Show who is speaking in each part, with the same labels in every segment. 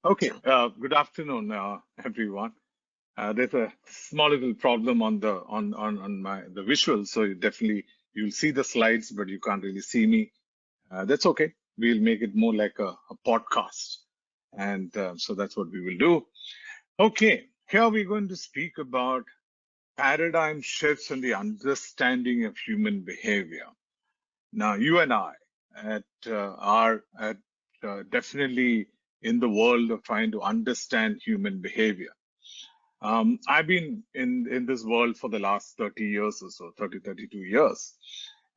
Speaker 1: Okay, good afternoon, everyone. There's a small little problem on the visual, so you'll see the slides, but you can't really see me. That's okay. We'll make it more like a podcast, and so that's what we will do. Okay, here we're going to speak about paradigm shifts in the understanding of human behavior. Now, you and I are definitely in the world of trying to understand human behavior. I've been in this world for the last 30 years or so, 32 years.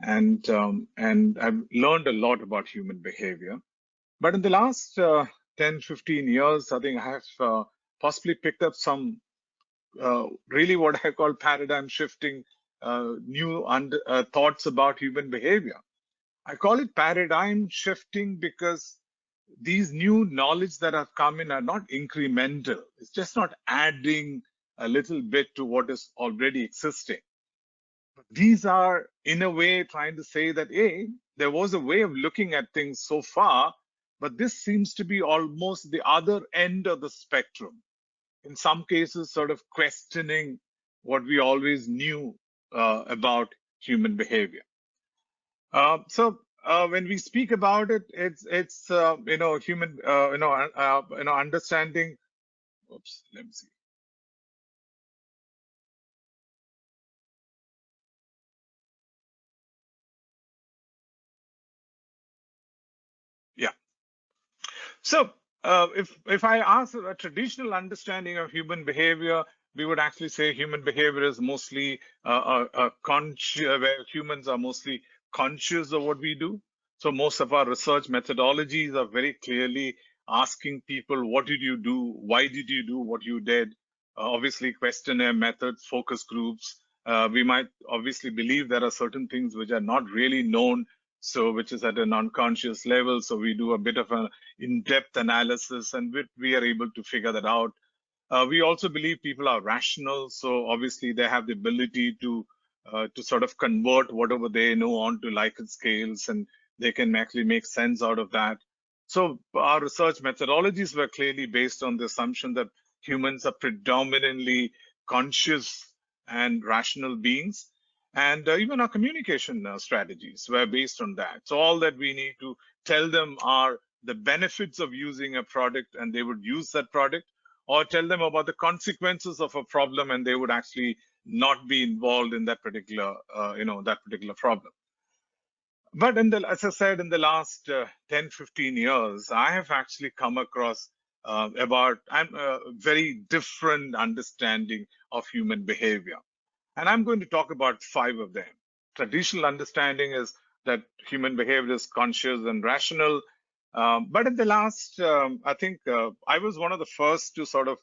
Speaker 1: And I've learned a lot about human behavior. But in the last 10, 15 years, I think I have possibly picked up some really what I call paradigm shifting new thoughts about human behavior. I call it paradigm shifting because these new knowledge that have come in are not incremental. It's just not adding a little bit to what is already existing. But these are, in a way, trying to say that, hey, there was a way of looking at things so far, but this seems to be almost the other end of the spectrum. In some cases, sort of questioning what we always knew about human behavior. So when we speak about it, it's human understanding. Oops, let me see. Yeah. So if I ask a traditional understanding of human behavior, we would actually say human behavior is mostly where humans are mostly conscious of what we do. So most of our research methodologies are very clearly asking people, what did you do? Why did you do what you did? Obviously, questionnaire methods, focus groups. We might obviously believe there are certain things which are not really known, so which is at an unconscious level. So we do a bit of an in-depth analysis, and we are able to figure that out. We also believe people are rational, so obviously they have the ability to sort of convert whatever they know onto Likert scales, and they can actually make sense out of that. So our research methodologies were clearly based on the assumption that humans are predominantly conscious and rational beings, and even our communication strategies were based on that. So all that we need to tell them are the benefits of using a product, and they would use that product, or tell them about the consequences of a problem, and they would actually not be involved in that particular problem. But as I said, in the last 10, 15 years, I have actually come across about a very different understanding of human behavior. And I'm going to talk about 5 of them. Traditional understanding is that human behavior is conscious and rational. But in the last, I think I was one of the first to sort of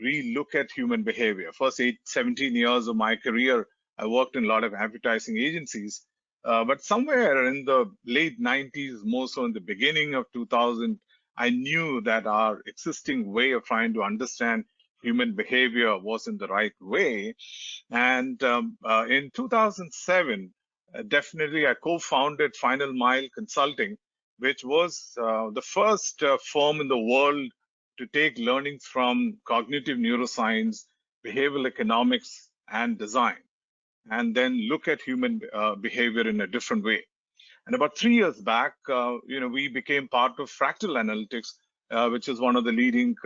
Speaker 1: re-look at human behavior. First 17 years of my career, I worked in a lot of advertising agencies. But somewhere in the late 90s, more so in the beginning of 2000, I knew that our existing way of trying to understand human behavior wasn't the right way. And in 2007, definitely I co-founded FinalMile Consulting, which was the first firm in the world to take learnings from cognitive neuroscience, behavioral economics, and design, and then look at human behavior in a different way. And about 3 years back, we became part of Fractal Analytics, which is one of the leading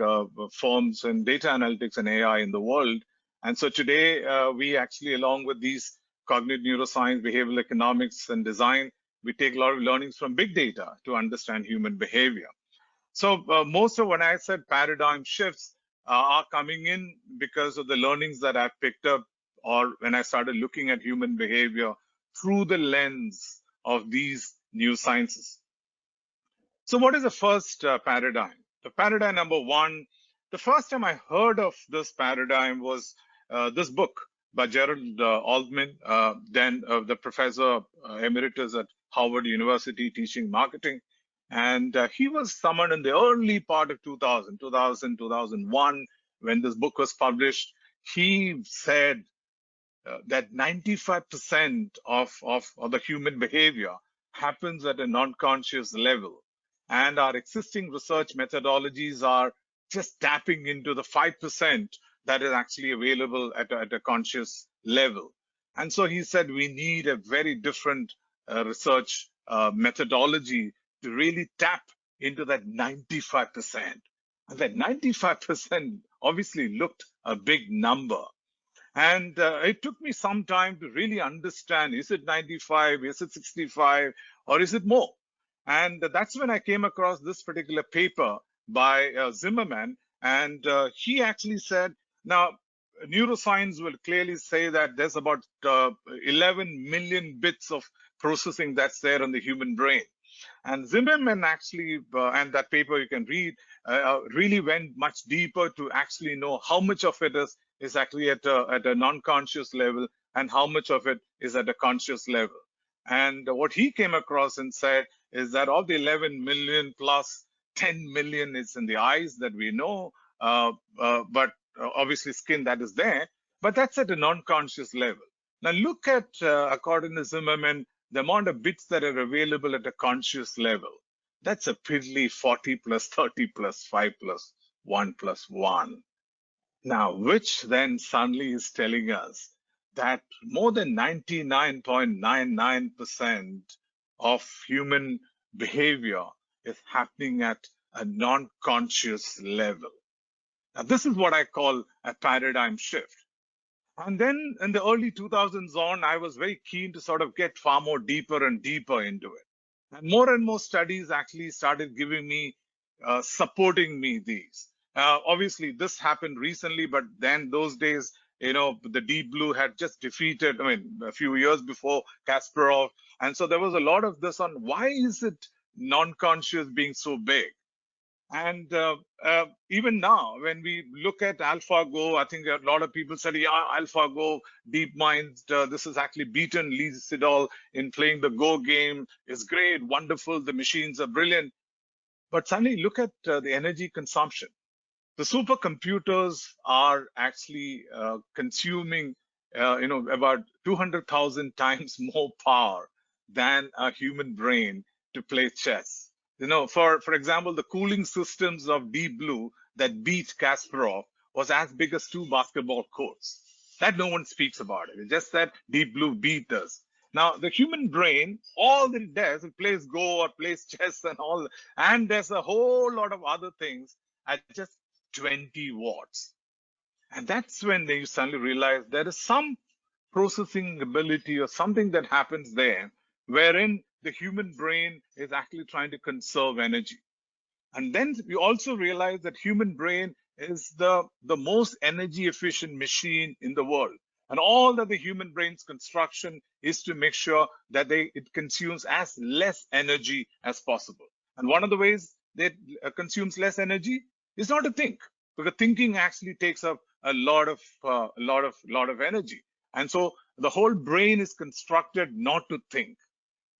Speaker 1: firms in data analytics and AI in the world. And so today, we actually, along with these cognitive neuroscience, behavioral economics, and design, we take a lot of learnings from big data to understand human behavior. So most of what I said, paradigm shifts, are coming in because of the learnings that I've picked up, or when I started looking at human behavior through the lens of these new sciences. So what is the first paradigm? The paradigm number one, the first time I heard of this paradigm was this book by Gerald Altman, then the professor emeritus at Harvard University teaching marketing. And he was someone in the early part of 2001, when this book was published. He said that 95% of the human behavior happens at a non-conscious level. And our existing research methodologies are just tapping into the 5% that is actually available at a conscious level. And so he said we need a very different research methodology to really tap into that 95%. And that 95% obviously looked a big number. And it took me some time to really understand, is it 95, is it 65, or is it more? And that's when I came across this particular paper by Zimmerman. And he actually said, now, neuroscience will clearly say that there's about 11 million bits of processing that's there in the human brain. And Zimmerman actually, and that paper you can read, really went much deeper to actually know how much of it is actually at a non-conscious level and how much of it is at a conscious level. And what he came across and said is that of the 11 million plus 10 million is in the eyes that we know, but obviously skin that is there, but that's at a non-conscious level. Now look at, according to Zimmerman, the amount of bits that are available at a conscious level. That's a piddly 40 plus 30 plus 5 plus 1 plus 1. Now, which then suddenly is telling us that more than 99.99% of human behavior is happening at a non-conscious level. Now, this is what I call a paradigm shift. And then in the early 2000s on, I was very keen to sort of get far more deeper and deeper into it. And more studies actually started giving me, supporting me these. Obviously, this happened recently, but then those days, the Deep Blue had just defeated, a few years before Kasparov. And so there was a lot of this on why is it non-conscious being so big? And even now, when we look at AlphaGo, I think a lot of people said, yeah, AlphaGo, DeepMind, this has actually beaten Lee Sedol in playing the Go game. It's great, wonderful, the machines are brilliant. But suddenly look at the energy consumption. The supercomputers are actually consuming, about 200,000 times more power than a human brain to play chess. For example, the cooling systems of Deep Blue that beat Kasparov was as big as 2 basketball courts. That no one speaks about it. It's just that Deep Blue beat us. Now, the human brain, all that it does, it plays Go or plays chess and all, and there's a whole lot of other things at just 20 watts. And that's when you suddenly realize there is some processing ability or something that happens there wherein the human brain is actually trying to conserve energy. And then we also realize that human brain is the most energy efficient machine in the world. And all that the human brain's construction is to make sure that it consumes as less energy as possible. And one of the ways that consumes less energy is not to think, because thinking actually takes up a lot of energy. And so the whole brain is constructed not to think.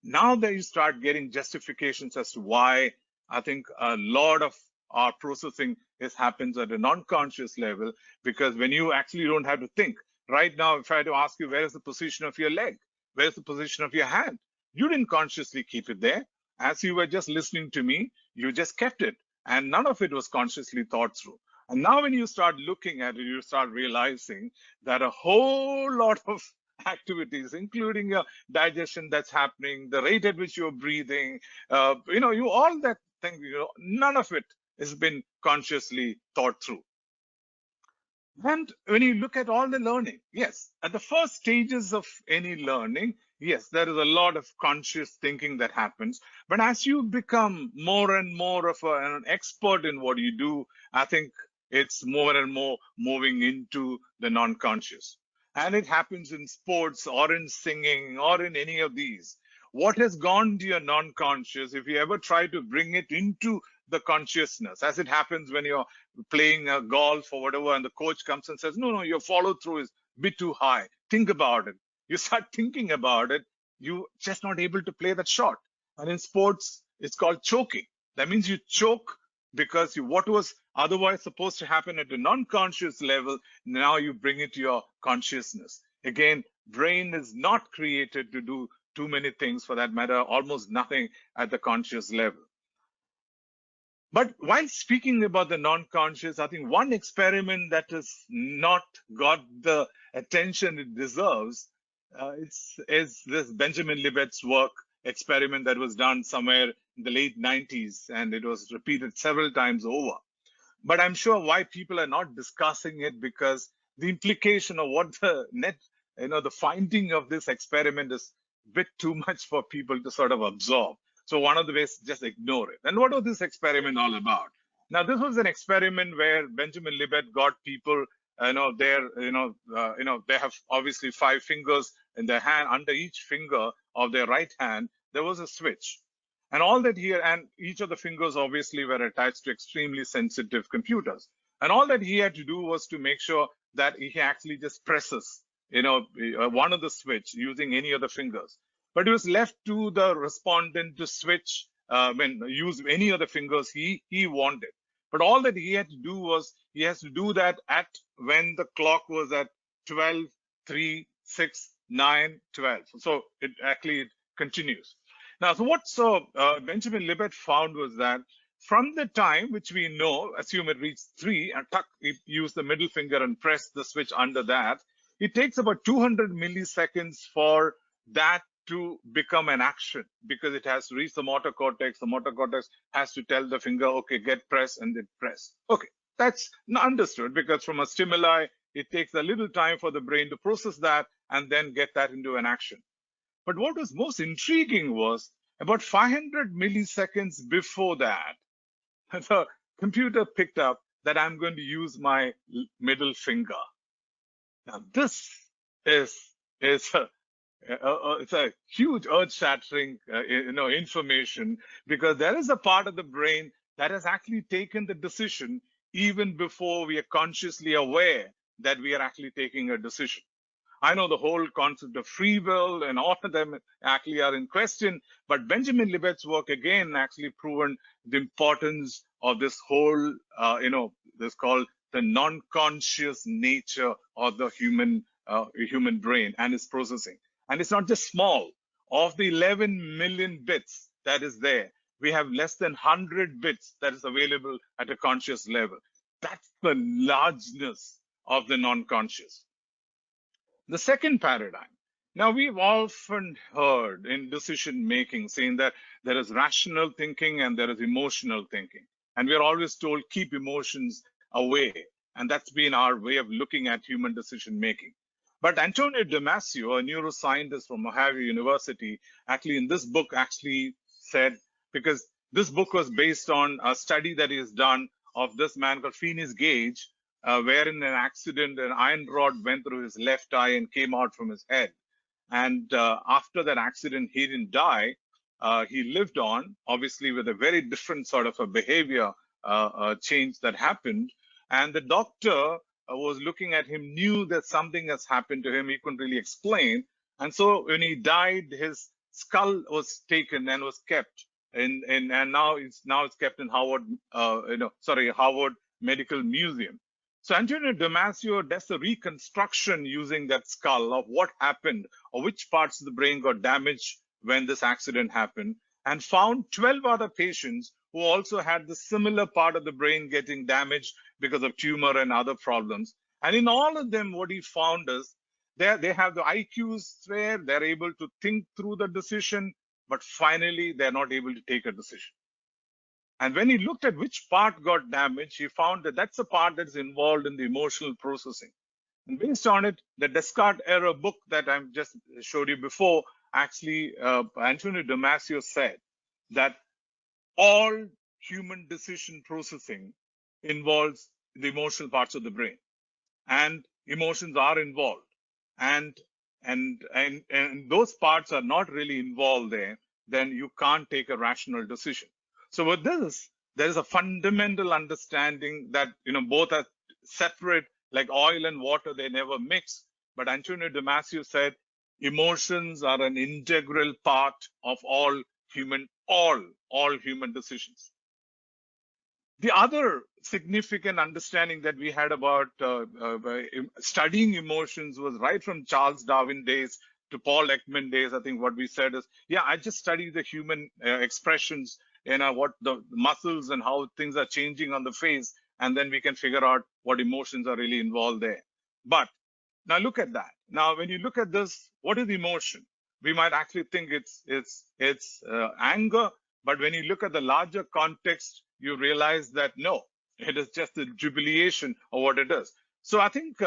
Speaker 1: Now that you start getting justifications as to why I think a lot of our processing happens at a non-conscious level, because when you actually don't have to think. Right now, if I had to ask you, where is the position of your leg? Where is the position of your hand? You didn't consciously keep it there. As you were just listening to me, you just kept it. And none of it was consciously thought through. And now when you start looking at it, you start realizing that a whole lot of activities, including your digestion that's happening, the rate at which you're breathing, you all that thing, none of it has been consciously thought through. And when you look at all the learning, yes, at the first stages of any learning, yes, there is a lot of conscious thinking that happens. But as you become more and more of an expert in what you do, I think it's more and more moving into the non-conscious. And it happens in sports or in singing or in any of these. What has gone to your non-conscious, if you ever try to bring it into the consciousness, as it happens when you're playing golf or whatever, and the coach comes and says, no, your follow through is a bit too high. Think about it. You start thinking about it, you're just not able to play that shot. And in sports, it's called choking. That means you choke because what was otherwise supposed to happen at a non-conscious level, now you bring it to your consciousness. Again, brain is not created to do too many things, for that matter, almost nothing at the conscious level. But while speaking about the non-conscious, I think one experiment that has not got the attention it deserves is this Benjamin Libet's work experiment that was done somewhere in the late 90s, and it was repeated several times over. But I'm sure why people are not discussing it, because the implication of what the finding of this experiment is a bit too much for people to sort of absorb. So one of the ways, just ignore it. And what was this experiment all about? Now, this was an experiment where Benjamin Libet got people, they have obviously 5 fingers in their hand. Under each finger of their right hand, there was a switch. And all that here, and each of the fingers obviously were attached to extremely sensitive computers. And all that he had to do was to make sure that he actually just presses, one of the switch using any of the fingers. But it was left to the respondent to switch, use any of the fingers he wanted. But all that he had to do was he has to do that at when the clock was at 12, 3, 6, 9, 12. So it continues. Now, so what Benjamin Libet found was that from the time which we know, assume it reached 3, and use the middle finger and press the switch under that, it takes about 200 milliseconds for that to become an action, because it has to reach the motor cortex. The motor cortex has to tell the finger, okay, get press, and it press. Okay, that's understood, because from a stimuli, it takes a little time for the brain to process that and then get that into an action. But what was most intriguing was about 500 milliseconds before that, the computer picked up that I'm going to use my middle finger. Now, this is it's a huge earth-shattering information, because there is a part of the brain that has actually taken the decision even before we are consciously aware that we are actually taking a decision. I know the whole concept of free will and all of them actually are in question, but Benjamin Libet's work again actually proven the importance of this whole, this called the non-conscious nature of the human brain and its processing. And it's not just small. Of the 11 million bits that is there, we have less than 100 bits that is available at a conscious level. That's the largeness of the non-conscious. The second paradigm. Now, we've often heard in decision making saying that there is rational thinking and there is emotional thinking. And we're always told, keep emotions away. And that's been our way of looking at human decision making. But Antonio Damasio, a neuroscientist from Ohio University, actually in this book actually said, because this book was based on a study that he has done of this man called Phineas Gage, where in an accident, an iron rod went through his left eye and came out from his head. And after that accident, he didn't die. He lived on, obviously, with a very different sort of a behavior change that happened. And the doctor was looking at him, knew that something has happened to him. He couldn't really explain. And so when he died, his skull was taken and was kept and now it's kept in Howard Medical Museum. So Antonio Damasio does the reconstruction using that skull of what happened or which parts of the brain got damaged when this accident happened, and found 12 other patients who also had the similar part of the brain getting damaged because of tumor and other problems. And in all of them, what he found is they have the IQs where they're able to think through the decision, but finally they're not able to take a decision. And when he looked at which part got damaged, he found that that's the part that's involved in the emotional processing. And based on it, the Descartes Error book that I just showed you before, actually, Antonio Damasio said that all human decision processing involves the emotional parts of the brain, and emotions are involved. And those parts are not really involved there, then you can't take a rational decision. So with this, there is a fundamental understanding that both are separate, like oil and water, they never mix. But Antonio Damasio said emotions are an integral part of all human decisions. The other significant understanding that we had about studying emotions was right from Charles Darwin days to Paul Ekman days. I think what we said is, yeah, I just study the human expressions what the muscles and how things are changing on the face, and then we can figure out what emotions are really involved there. But now look at that. Now, when you look at this, what is emotion? We might actually think it's anger, but when you look at the larger context, you realize that no, it is just a jubilation of what it is. So I think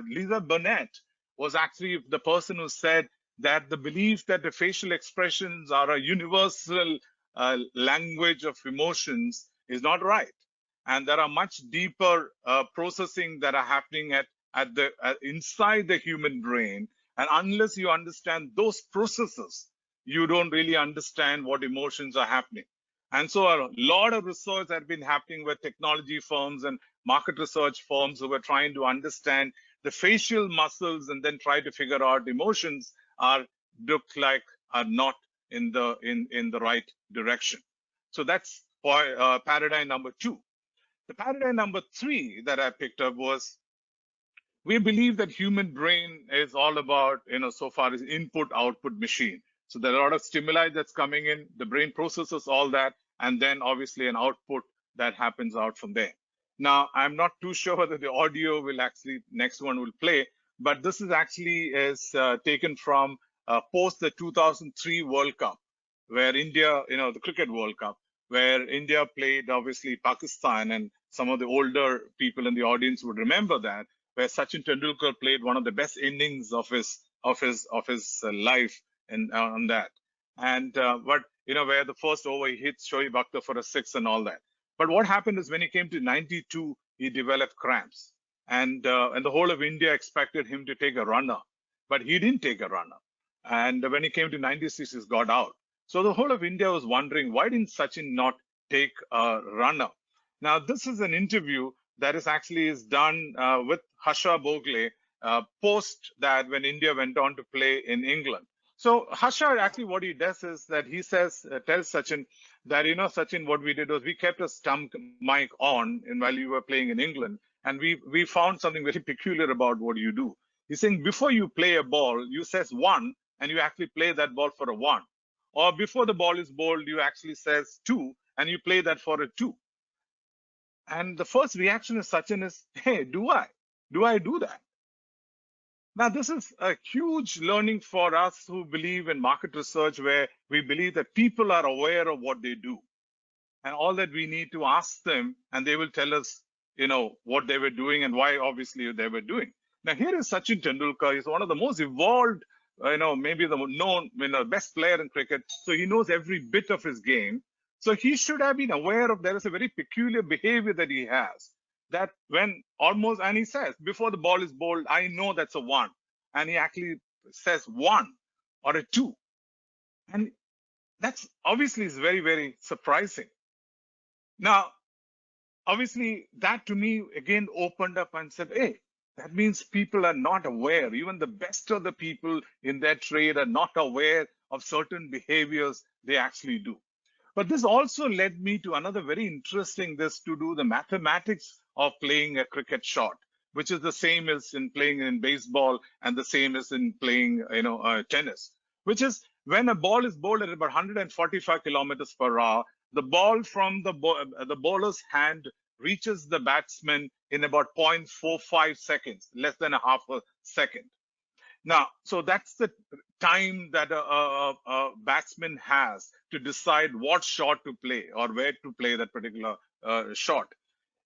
Speaker 1: Lisa Burnett was actually the person who said that the belief that the facial expressions are a universal language of emotions is not right, and there are much deeper processing that are happening at the inside the human brain, and unless you understand those processes, you don't really understand what emotions are happening. And so a lot of research has been happening with technology firms and market research firms who were trying to understand the facial muscles and then try to figure out emotions are look like are not in the right direction. So that's paradigm number 2. The paradigm number 3 that I picked up was we believe that human brain is all about, so far as input output machine. So there are a lot of stimuli that's coming in, the brain processes all that, and then obviously an output that happens out from there. Now, I'm not too sure whether the audio will actually, next one will play, but this is actually taken from post the 2003 World Cup, where India, the Cricket World Cup, where India played obviously Pakistan, and some of the older people in the audience would remember that, where Sachin Tendulkar played one of the best innings of his life on that, and but where the first over he hits Shoaib Akhtar for a 6 and all that. But what happened is when he came to 92, he developed cramps, and the whole of India expected him to take a runner, but he didn't take a runner, and when he came to 96, he got out. So the whole of India was wondering, why didn't Sachin not take a runner? Now this is an interview that is done with Harsha Bogle post that when India went on to play in England. So Harsha actually what he does is that he says, tells Sachin that, Sachin, what we did was we kept a stump mic on and while you were playing in England, and we found something very peculiar about what you do. He's saying before you play a ball, you says 1 and you actually play that ball for a 1. Or before the ball is bowled, you actually says 2 and you play that for a 2. And the first reaction of Sachin is, hey, do I do that? Now, this is a huge learning for us who believe in market research, where we believe that people are aware of what they do. And all that we need to ask them, and they will tell us, what they were doing and why obviously they were doing. Now, here is Sachin Tendulkar. He's one of the most evolved, maybe the known, best player in cricket. So he knows every bit of his game. So he should have been aware of there is a very peculiar behavior that he has. That when almost, and he says, before the ball is bowled, I know that's a 1. And he actually says 1 or a 2. And that's obviously is very, very surprising. Now, obviously, that to me again opened up and said, hey, that means people are not aware. Even the best of the people in their trade are not aware of certain behaviors they actually do. But this also led me to another very interesting, this to do the mathematics of playing a cricket shot, which is the same as in playing in baseball and the same as in playing, tennis, which is when a ball is bowled at about 145 kilometers per hour, the ball from the bowler's hand reaches the batsman in about 0.45 seconds, less than a half a second. Now, so that's the time that a batsman has to decide what shot to play or where to play that particular shot.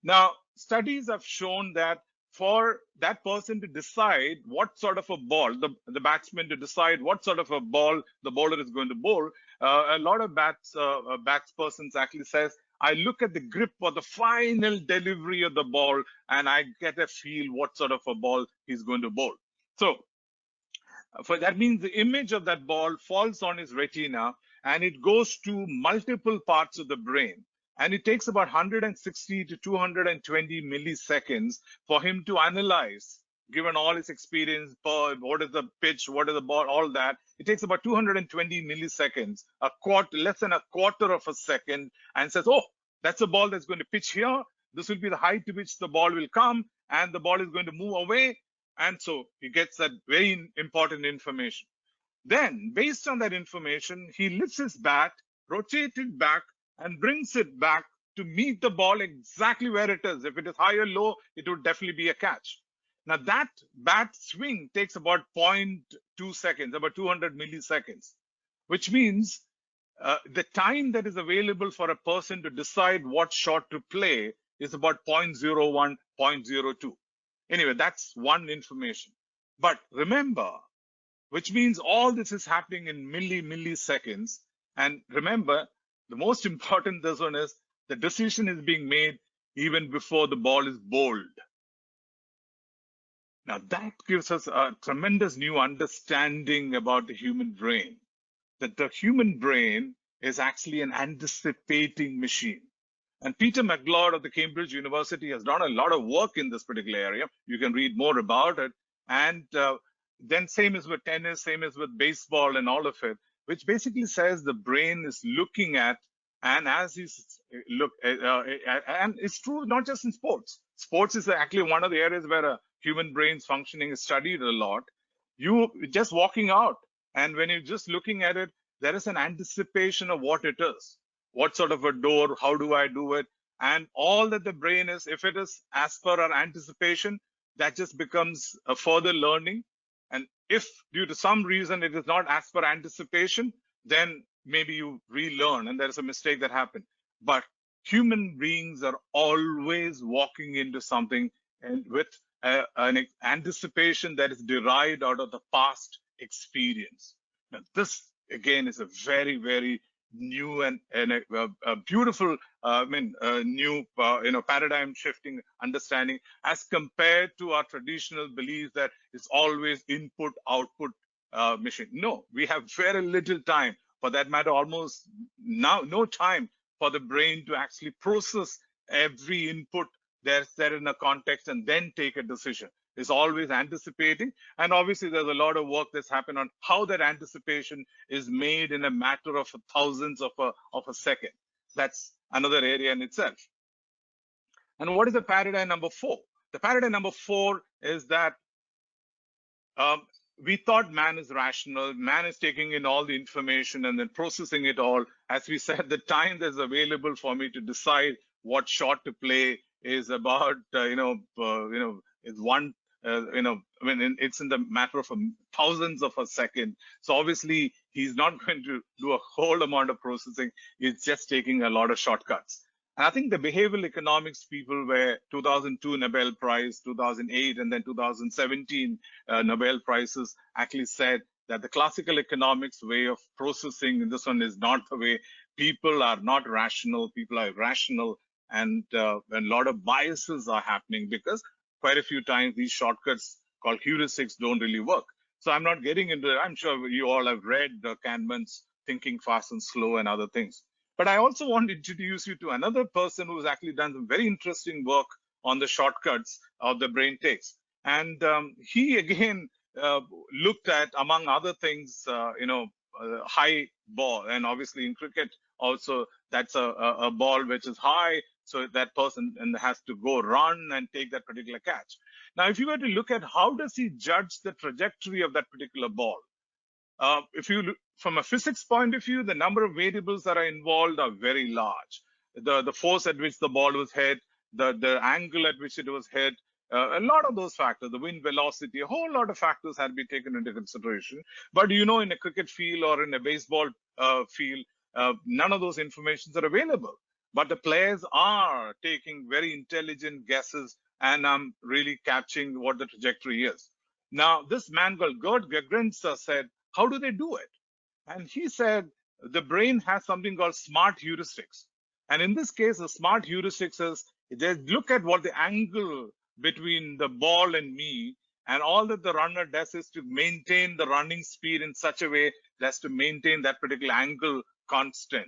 Speaker 1: Now, studies have shown that for that person to decide what sort of a ball, the batsman to decide what sort of a ball the bowler is going to bowl, a lot of batspersons actually says, I look at the grip or the final delivery of the ball and I get a feel what sort of a ball he's going to bowl. So that means the image of that ball falls on his retina and it goes to multiple parts of the brain. And it takes about 160 to 220 milliseconds for him to analyze, given all his experience, what is the pitch, what is the ball, all that. It takes about 220 milliseconds, less than a quarter of a second, and says, oh, that's a ball that's going to pitch here. This will be the height to which the ball will come, and the ball is going to move away. And so he gets that very important information. Then, based on that information, he lifts his bat, rotates it back, and brings it back to meet the ball exactly where it is. If it is high or low, it would definitely be a catch. Now, that bat swing takes about 0.2 seconds, about 200 milliseconds, which means the time that is available for a person to decide what shot to play is about 0.01, 0.02. Anyway, that's one information. But remember, which means all this is happening in milliseconds. And remember, the most important this one is the decision is being made even before the ball is bowled. Now that gives us a tremendous new understanding about the human brain, that the human brain is actually an anticipating machine. And Peter McLeod of the Cambridge University has done a lot of work in this particular area. You can read more about it. And then same is with tennis, same is with baseball and all of it, which basically says the brain is looking at, and as you look, and it's true not just in sports. Sports is actually one of the areas where a human brain's functioning is studied a lot. You just walking out, and when you're just looking at it, there is an anticipation of what it is. What sort of a door, how do I do it? And all that the brain is, if it is as per our anticipation, that just becomes a further learning. And if due to some reason it is not as per anticipation, then maybe you relearn and there's a mistake that happened. But human beings are always walking into something and with an anticipation that is derived out of the past experience. Now, this again is a very, very new and a beautiful, new, paradigm shifting understanding as compared to our traditional belief that it's always input output machine. No, we have very little time, for that matter, almost now no time for the brain to actually process every input that's there in a context and then take a decision. Is always anticipating. And obviously there's a lot of work that's happened on how that anticipation is made in a matter of thousandths of a second. That's another area in itself. And what is the paradigm number 4? The paradigm number 4 is that we thought man is rational, man is taking in all the information and then processing it all. As we said, the time that's available for me to decide what shot to play is about, is one, it's in the matter of thousands of a second. So obviously he's not going to do a whole amount of processing. He's just taking a lot of shortcuts. And I think the behavioral economics people were 2002 Nobel Prize, 2008, and then 2017 Nobel Prizes actually said that the classical economics way of processing this one is not the way. People are not rational. People are irrational. And a lot of biases are happening because quite a few times these shortcuts called heuristics don't really work. So I'm not getting into it. I'm sure you all have read Kahneman's Thinking Fast and Slow and other things. But I also want to introduce you to another person who's actually done some very interesting work on the shortcuts of the brain takes. And he again looked at, among other things, high ball. And obviously in cricket also, that's a ball which is high. So that person has to go run and take that particular catch. Now, if you were to look at how does he judge the trajectory of that particular ball, if you look from a physics point of view, the number of variables that are involved are very large. The force at which the ball was hit, the angle at which it was hit, a lot of those factors, the wind velocity, a whole lot of factors had to be taken into consideration. But in a cricket field or in a baseball field, none of those informations are available. But the players are taking very intelligent guesses and really capturing what the trajectory is. Now, this man called Gerd Gigerenzer said, how do they do it? And he said, the brain has something called smart heuristics. And in this case, the smart heuristics is they look at what the angle between the ball and me, and all that the runner does is to maintain the running speed in such a way as to maintain that particular angle constant.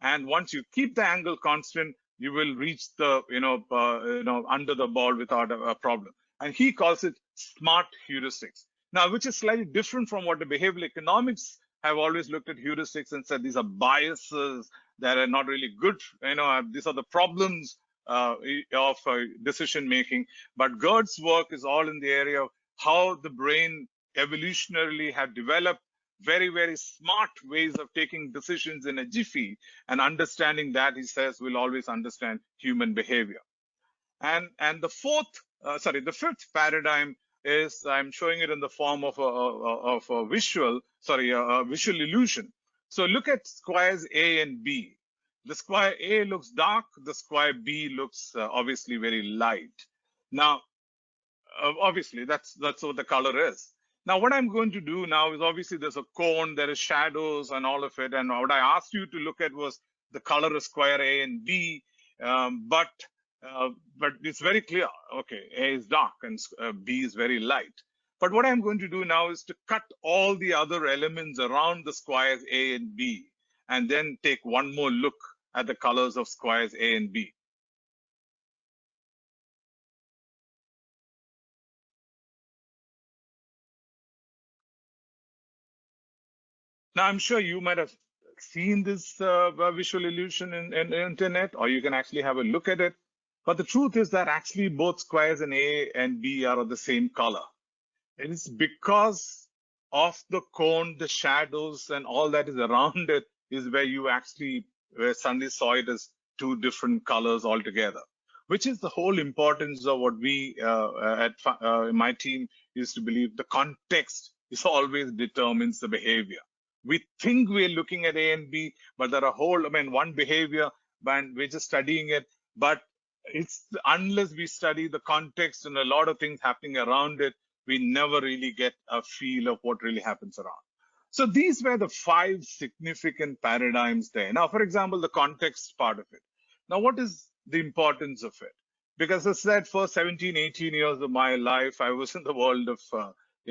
Speaker 1: And once you keep the angle constant, you will reach the, under the ball without a problem. And he calls it smart heuristics. Now, which is slightly different from what the behavioral economics have always looked at heuristics and said these are biases that are not really good. These are the problems of decision making. But Gerd's work is all in the area of how the brain evolutionarily had developed very, very smart ways of taking decisions in a jiffy, and understanding that, he says, will always understand human behavior. And the fifth paradigm is, I'm showing it in the form of a visual illusion. So look at squares A and B. The square A looks dark. The square B looks obviously very light. Now, obviously, that's what the color is. Now, what I'm going to do now is, obviously there's a cone, there is shadows and all of it. And what I asked you to look at was the color of square A and B. But it's very clear. Okay, A is dark and B is very light. But what I'm going to do now is to cut all the other elements around the squares A and B, and then take one more look at the colors of squares A and B. Now, I'm sure you might have seen this visual illusion in internet, or you can actually have a look at it. But the truth is that actually both squares in A and B are of the same color. And it's because of the cone, the shadows, and all that is around it is where you actually suddenly saw it as two different colors altogether, which is the whole importance of what we at my team used to believe. The context is always determines the behavior. We think we're looking at A and B, but there are one behavior, and we're just studying it. But it's unless we study the context and a lot of things happening around it, we never really get a feel of what really happens around. So these were the 5 significant paradigms there. Now, for example, the context part of it. Now, what is the importance of it? Because as I said, for 17, 18 years of my life, I was in the world of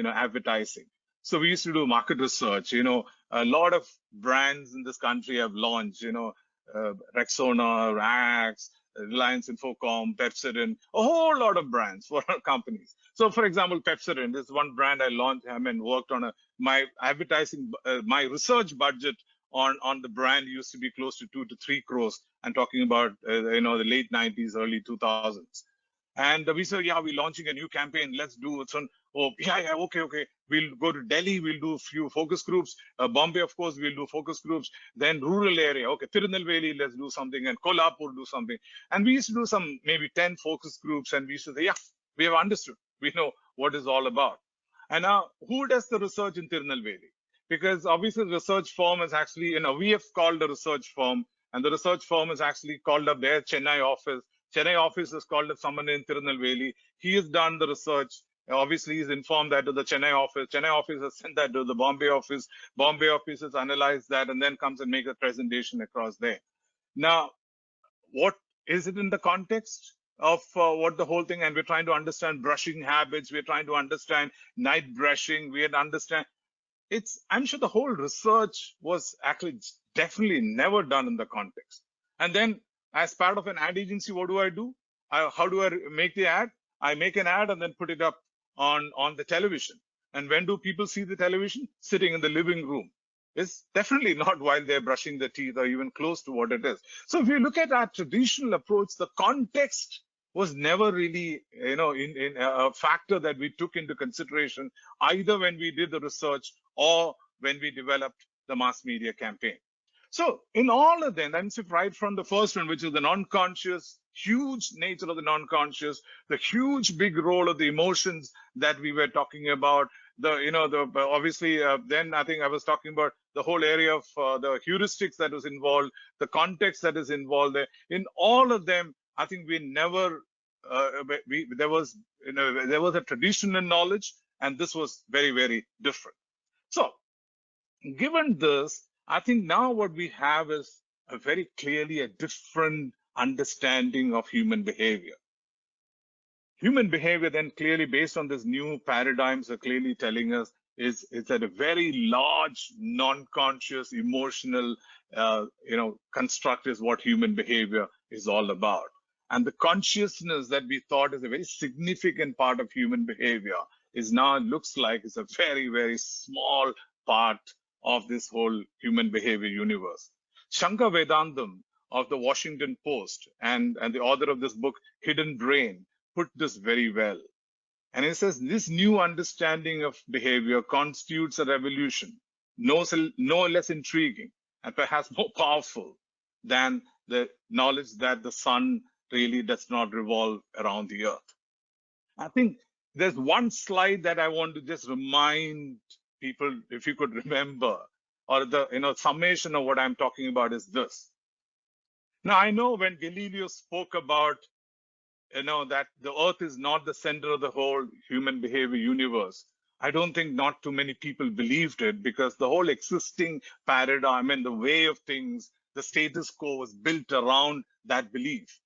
Speaker 1: advertising. So we used to do market research. A lot of brands in this country have launched. Rexona, Rax, Reliance Infocom, Pepsodent, a whole lot of brands for our companies. So, for example, Pepsodent is one brand I launched. Worked on my advertising, my research budget on the brand used to be close to 2 to 3 crores. I'm talking about the late 90s, early 2000s. And we said, yeah, we're launching a new campaign. Let's do it. Oh, yeah, okay. We'll go to Delhi. We'll do a few focus groups. Bombay, of course, we'll do focus groups. Then rural area. Okay, Tirunelveli, let's do something. And Kolhapur, do something. And we used to do maybe 10 focus groups. And we used to say, yeah, we have understood. We know what it's all about. And now, who does the research in Tirunelveli? Because obviously, the research firm is actually, we have called a research firm. And the research firm is actually called up their Chennai office. Chennai office has called up someone in Tirunelveli. He has done the research. Obviously, he's informed that to the Chennai office. Chennai office has sent that to the Bombay office. Bombay office has analyzed that and then comes and makes a presentation across there. Now, what is it in the context of what the whole thing? And we're trying to understand brushing habits. We're trying to understand night brushing. We had understand. I'm sure the whole research was actually definitely never done in the context. And then, as part of an ad agency, what do? How do I make the ad? I make an ad and then put it up on the television. And when do people see the television? Sitting in the living room. It's definitely not while they're brushing their teeth or even close to what it is. So if you look at our traditional approach, the context was never really, in a factor that we took into consideration, either when we did the research or when we developed the mass media campaign. So in all of them, that's right from the first one, which is the non-conscious, huge nature of the non-conscious, the huge big role of the emotions that we were talking about, obviously, then I think I was talking about the whole area of the heuristics that was involved, the context that is involved there. In all of them, I think we never, there was a traditional knowledge, and this was very, very different. So given this, I think now what we have is a very clearly a different understanding of human behavior. Human behavior then clearly based on this new paradigms are clearly telling us is that a very large non-conscious emotional construct is what human behavior is all about. And the consciousness that we thought is a very significant part of human behavior is now looks like it's a very, very small part of this whole human behavior universe. Shankar Vedantam of the Washington Post and the author of this book, Hidden Brain, put this very well. And he says this new understanding of behavior constitutes a revolution no less intriguing and perhaps more powerful than the knowledge that the sun really does not revolve around the earth. I think there's one slide that I want to just remind people, if you could remember, or the summation of what I'm talking about is this. Now, I know when Galileo spoke about that the earth is not the center of the whole human behavior universe, I don't think not too many people believed it, because the whole existing paradigm and the way of things, the status quo, was built around that belief.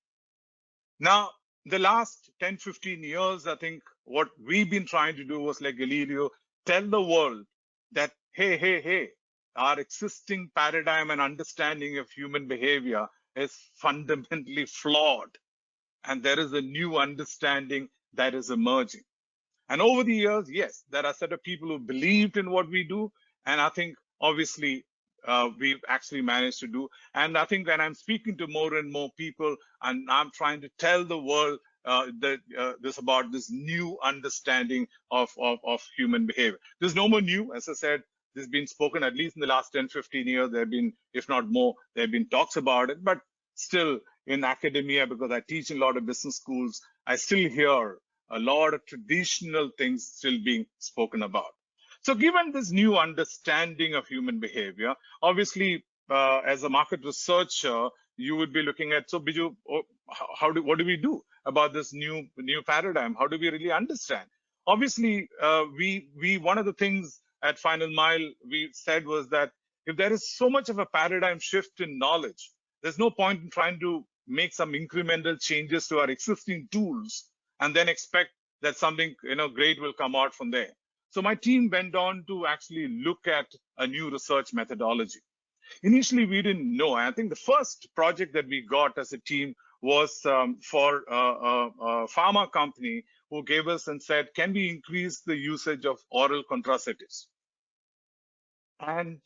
Speaker 1: Now, the last 10, 15 years, I think what we've been trying to do was, like Galileo, tell the world that, hey, our existing paradigm and understanding of human behavior is fundamentally flawed. And there is a new understanding that is emerging. And over the years, yes, there are a set of people who believed in what we do. And I think, obviously, we've actually managed to do. And I think when I'm speaking to more and more people, and I'm trying to tell the world about this new understanding of human behavior. There's no more new, as I said. This has been spoken at least in the last 10, 15 years. There have been, if not more, there have been talks about it. But still, in academia, because I teach in a lot of business schools, I still hear a lot of traditional things still being spoken about. So given this new understanding of human behavior, obviously, as a market researcher, you would be looking at, so Biju, what do we do about this new paradigm? How do we really understand? Obviously, we one of the things at FinalMile we said was that if there is so much of a paradigm shift in knowledge, there's no point in trying to make some incremental changes to our existing tools and then expect that something great will come out from there. So my team went on to actually look at a new research methodology. Initially, we didn't know. I think the first project that we got as a team was for a pharma company who gave us and said, can we increase the usage of oral contraceptives? And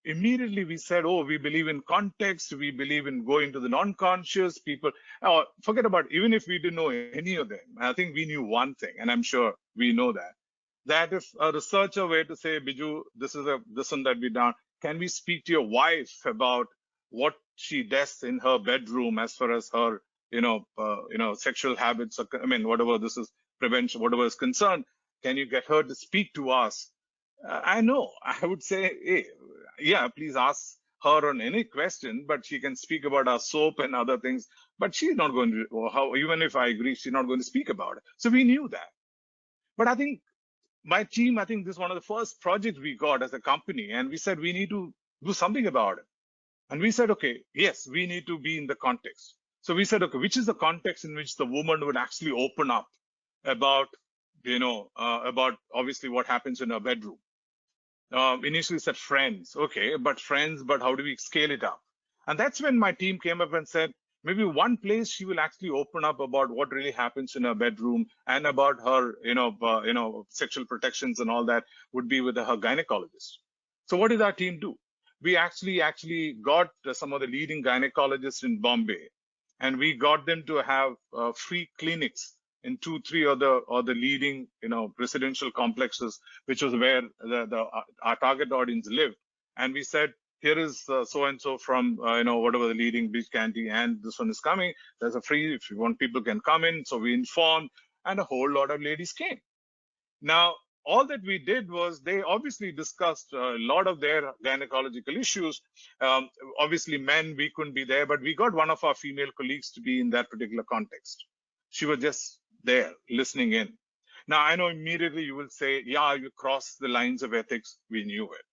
Speaker 1: immediately we said, oh, we believe in context. We believe in going to the non-conscious people. Forget about, even if we didn't know any of them, I think we knew one thing, and I'm sure we know that if a researcher were to say, Biju, this one that we done, can we speak to your wife about what she does in her bedroom as far as her, sexual habits, whatever this is, prevention, whatever is concerned, can you get her to speak to us? I know, I would say, hey, yeah, please ask her on any question, but she can speak about our soap and other things, but she's not going to, or even if I agree, she's not going to speak about it. So we knew that. But I think my team, I think this is one of the first projects we got as a company, and we said we need to do something about it. And we said, okay, yes, we need to be in the context. So we said, okay, which is the context in which the woman would actually open up about, about obviously what happens in her bedroom. Initially said friends, okay, but how do we scale it up? And that's when my team came up and said, maybe one place she will actually open up about what really happens in her bedroom and about her, sexual protections and all that would be with her gynecologist. So what did our team do? We actually got some of the leading gynecologists in Bombay, and we got them to have free clinics in 2-3 other leading residential complexes, which was where our target audience lived. And we said, here is so and so from whatever the leading beach candy, and this one is coming. There's a free, if you want, people can come in. So we informed, and a whole lot of ladies came. Now, all that we did was they obviously discussed a lot of their gynecological issues. Obviously, men, we couldn't be there, but we got one of our female colleagues to be in that particular context. She was just there listening in. Now, I know immediately you will say, yeah, you crossed the lines of ethics. We knew it.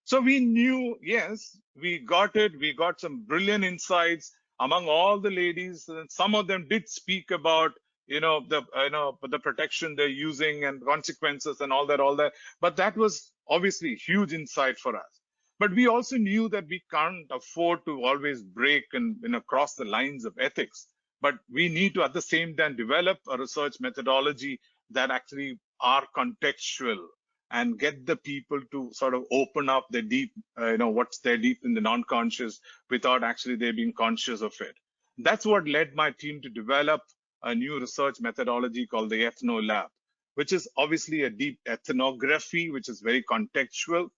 Speaker 1: So we knew, yes, we got it. We got some brilliant insights among all the ladies. Some of them did speak about, the protection they're using and consequences and all that. But that was obviously huge insight for us. But we also knew that we can't afford to always break and cross the lines of ethics. But we need to, at the same time, develop a research methodology that actually are contextual and get the people to sort of open up the deep, what's there deep in the non-conscious without actually they being conscious of it. That's what led my team to develop a new research methodology called the Ethno Lab, which is obviously a deep ethnography, which is very contextual.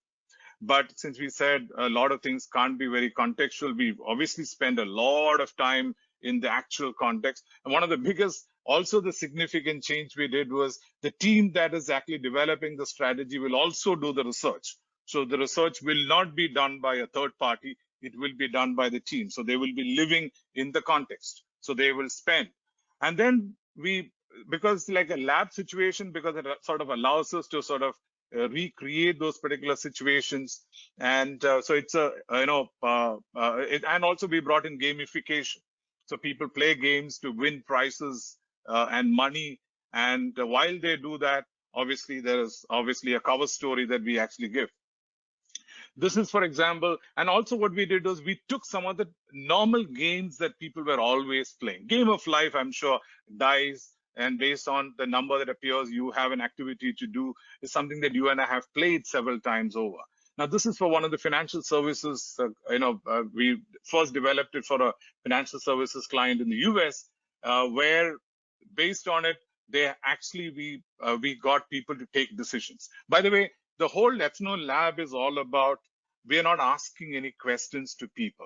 Speaker 1: But since we said a lot of things can't be very contextual, we obviously spend a lot of time in the actual context. And one of the biggest, also the significant change we did was the team that is actually developing the strategy will also do the research. So the research will not be done by a third party, it will be done by the team. So they will be living in the context. So they will spend. And then we, because like a lab situation, because it sort of allows us to sort of recreate those particular situations. And so it's a, and also we brought in gamification. So people play games to win prizes and money. And while they do that, obviously there is obviously a cover story that we actually give. This is, for example, and also what we did was we took some of the normal games that people were always playing. Game of life, I'm sure, dice, and based on the number that appears, you have an activity to do, is something that you and I have played several times over. Now, this is for one of the financial services. We first developed it for a financial services client in the US, where based on it, they actually we got people to take decisions. By the way, the whole Ethno Lab is all about, we are not asking any questions to people.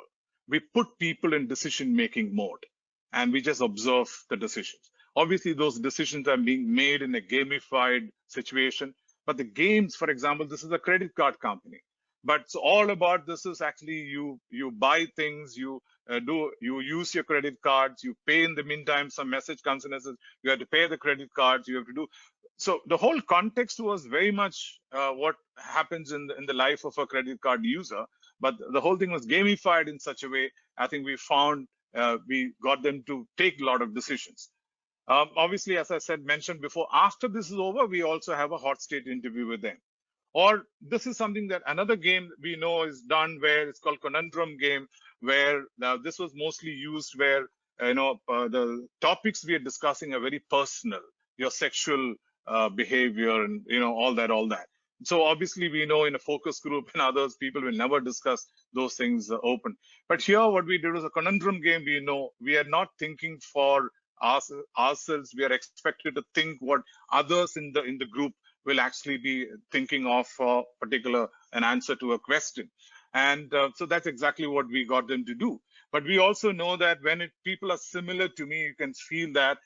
Speaker 1: We put people in decision-making mode and we just observe the decisions. Obviously, those decisions are being made in a gamified situation. But the games, for example, this is a credit card company. But it's all about, this is actually you buy things, you use your credit cards, you pay in the meantime, some message comes in and says, you have to pay the credit cards, you have to do. So the whole context was very much what happens in the life of a credit card user, but the whole thing was gamified in such a way. I think we found we got them to take a lot of decisions. Obviously, as I said, mentioned before, after this is over, we also have a hot state interview with them. Or this is something that another game we know is done where it's called conundrum game, where this was mostly used where the topics we are discussing are very personal, your sexual behavior and all that. So obviously we know in a focus group and others, people will never discuss those things open. But here what we did was a conundrum game. We know we are not thinking for ourselves. We are expected to think what others in the group will actually be thinking of for particular an answer to a question. And so that's exactly what we got them to do. But we also know that when people are similar to me, you can feel that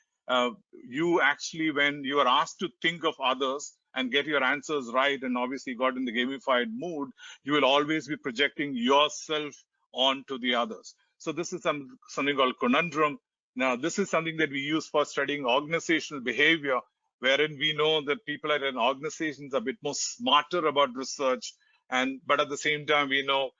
Speaker 1: you actually, when you are asked to think of others and get your answers right, and obviously got in the gamified mood, you will always be projecting yourself onto the others. So this is something called conundrum. Now, this is something that we use for studying organizational behavior, wherein we know that people at an organizations are a bit more smarter about research, but at the same time we know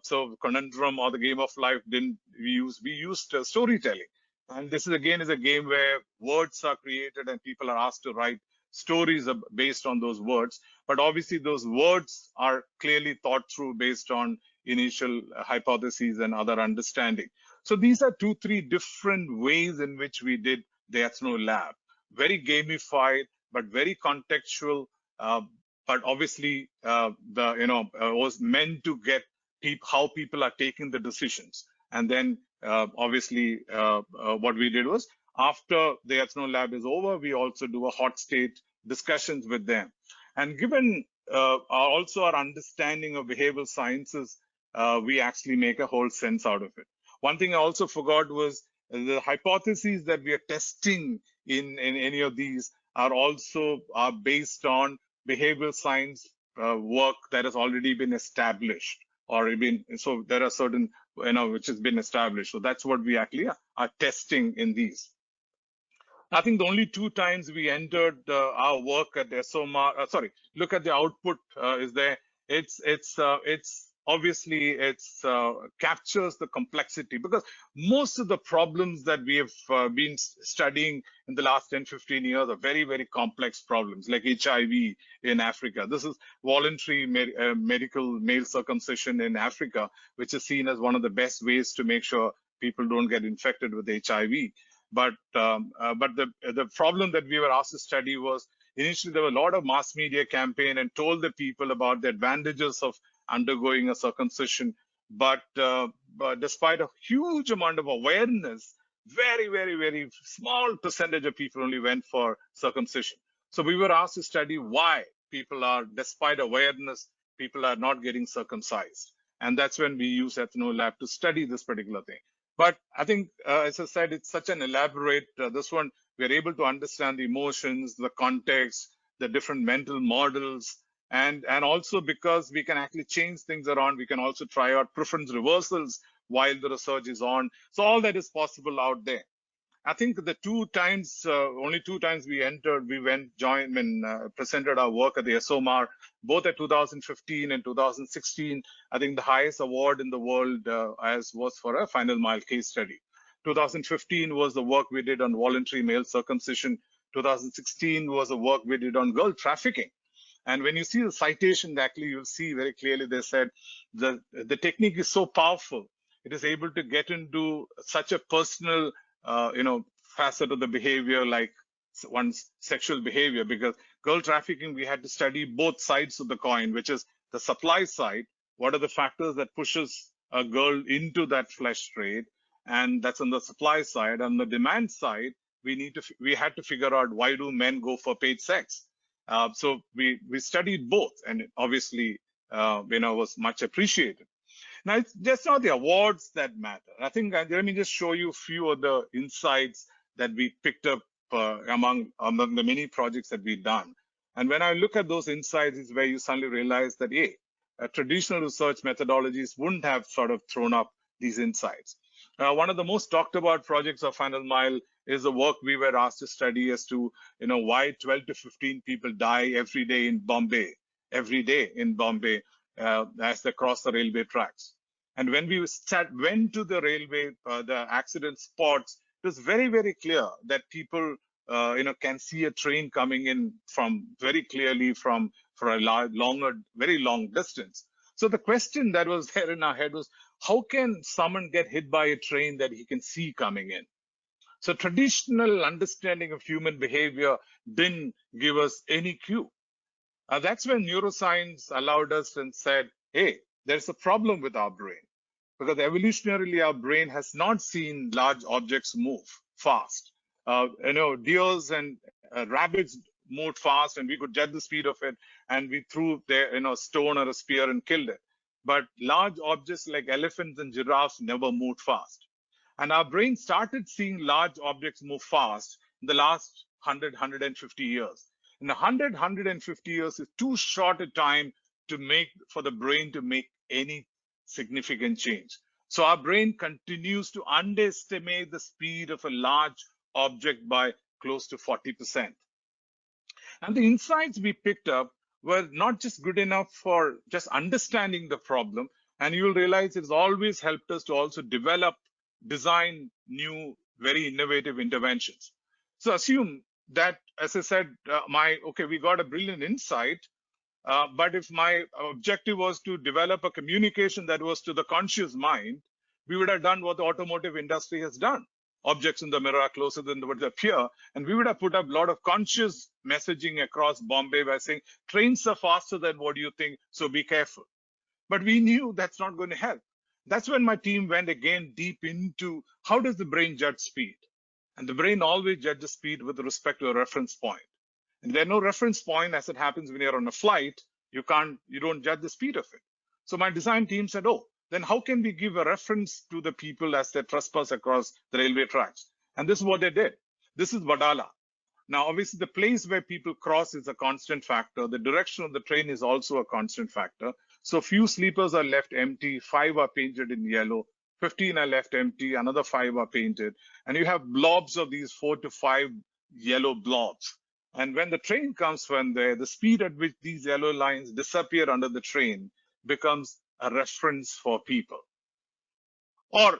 Speaker 1: so conundrum or the game of life we used storytelling, and this is again is a game where words are created and people are asked to write stories based on those words, but obviously those words are clearly thought through based on initial hypotheses and other understanding. So these are 2-3 different ways in which we did the Ethno Lab. Very gamified, but very contextual. But obviously, was meant to get how people are taking the decisions. And then, obviously, what we did was after the Ethno Lab is over, we also do a hot state discussions with them. And given also our understanding of behavioral sciences, we actually make a whole sense out of it. One thing I also forgot was the hypotheses that we are testing in any of these are also based on behavioral science work that has already been established, or been, so there are certain, which has been established. So that's what we actually are testing in these. I think the only 2 times we entered our work at the SOMAR, look at the output is there. It's obviously captures the complexity, because most of the problems that we have been studying in the last 10-15 years are very, very complex problems, like HIV in Africa. This is voluntary medical male circumcision in Africa, which is seen as one of the best ways to make sure people don't get infected with HIV. But the problem that we were asked to study was, initially there were a lot of mass media campaign and told the people about the advantages of undergoing a circumcision. But despite a huge amount of awareness, very, very, very small percentage of people only went for circumcision. So we were asked to study why people are, despite awareness, people are not getting circumcised. And that's when we use EthnoLab to study this particular thing. But I think, as I said, it's such an elaborate, this one, we're able to understand the emotions, the context, the different mental models, and also because we can actually change things around, we can also try out preference reversals while the research is on. So all that is possible out there. I think the only two times we entered, we joined and presented our work at the SOMAR, both at 2015 and 2016. I think the highest award in the world was for a FinalMile case study. 2015 was the work we did on voluntary male circumcision. 2016 was the work we did on girl trafficking. And when you see the citation, actually, you'll see very clearly they said the technique is so powerful. It is able to get into such a personal facet of the behavior, like one's sexual behavior, because girl trafficking, we had to study both sides of the coin, which is the supply side. What are the factors that pushes a girl into that flesh trade? And that's on the supply side. On the demand side, we had to figure out, why do men go for paid sex? So we studied both, and it obviously was much appreciated. Now, it's just not the awards that matter. I think, let me just show you a few of the insights that we picked up among the many projects that we've done. And when I look at those insights, is where you suddenly realize that, traditional research methodologies wouldn't have sort of thrown up these insights. One of the most talked about projects of FinalMile is the work we were asked to study as to, why 12 to 15 people die every day in Bombay, as they cross the railway tracks. And when we went to the railway, the accident spots, it was very, very clear that people, can see a train coming in from very clearly for a very long distance. So the question that was there in our head was, how can someone get hit by a train that he can see coming in? So traditional understanding of human behavior didn't give us any clue. That's when neuroscience allowed us and said, hey, there's a problem with our brain, because evolutionarily our brain has not seen large objects move fast. Deers and rabbits moved fast, and we could judge the speed of it, and we threw a stone or a spear and killed it. But large objects like elephants and giraffes never moved fast. And our brain started seeing large objects move fast in the last 150 years. And 150 years is too short a time for the brain to make any significant change. So our brain continues to underestimate the speed of a large object by close to 40%. And the insights we picked up were not just good enough for just understanding the problem. And you'll realize it's always helped us to also design new, very innovative interventions. So assume that, as I said, we got a brilliant insight, but if my objective was to develop a communication that was to the conscious mind, we would have done what the automotive industry has done. Objects in the mirror are closer than what appear, and we would have put up a lot of conscious messaging across Bombay by saying, trains are faster than what you think, so be careful. But we knew that's not going to help. That's when my team went again deep into how does the brain judge speed? And the brain always judges speed with respect to a reference point. And there's no reference point, as it happens when you're on a flight, you don't judge the speed of it. So my design team said, then how can we give a reference to the people as they trespass across the railway tracks? And this is what they did. This is Vadala. Now, obviously, the place where people cross is a constant factor. The direction of the train is also a constant factor. So few sleepers are left empty, 5 are painted in yellow, 15 are left empty, another 5 are painted. And you have blobs of these 4 to 5 yellow blobs. And when the train comes from there, the speed at which these yellow lines disappear under the train becomes a reference for people. Or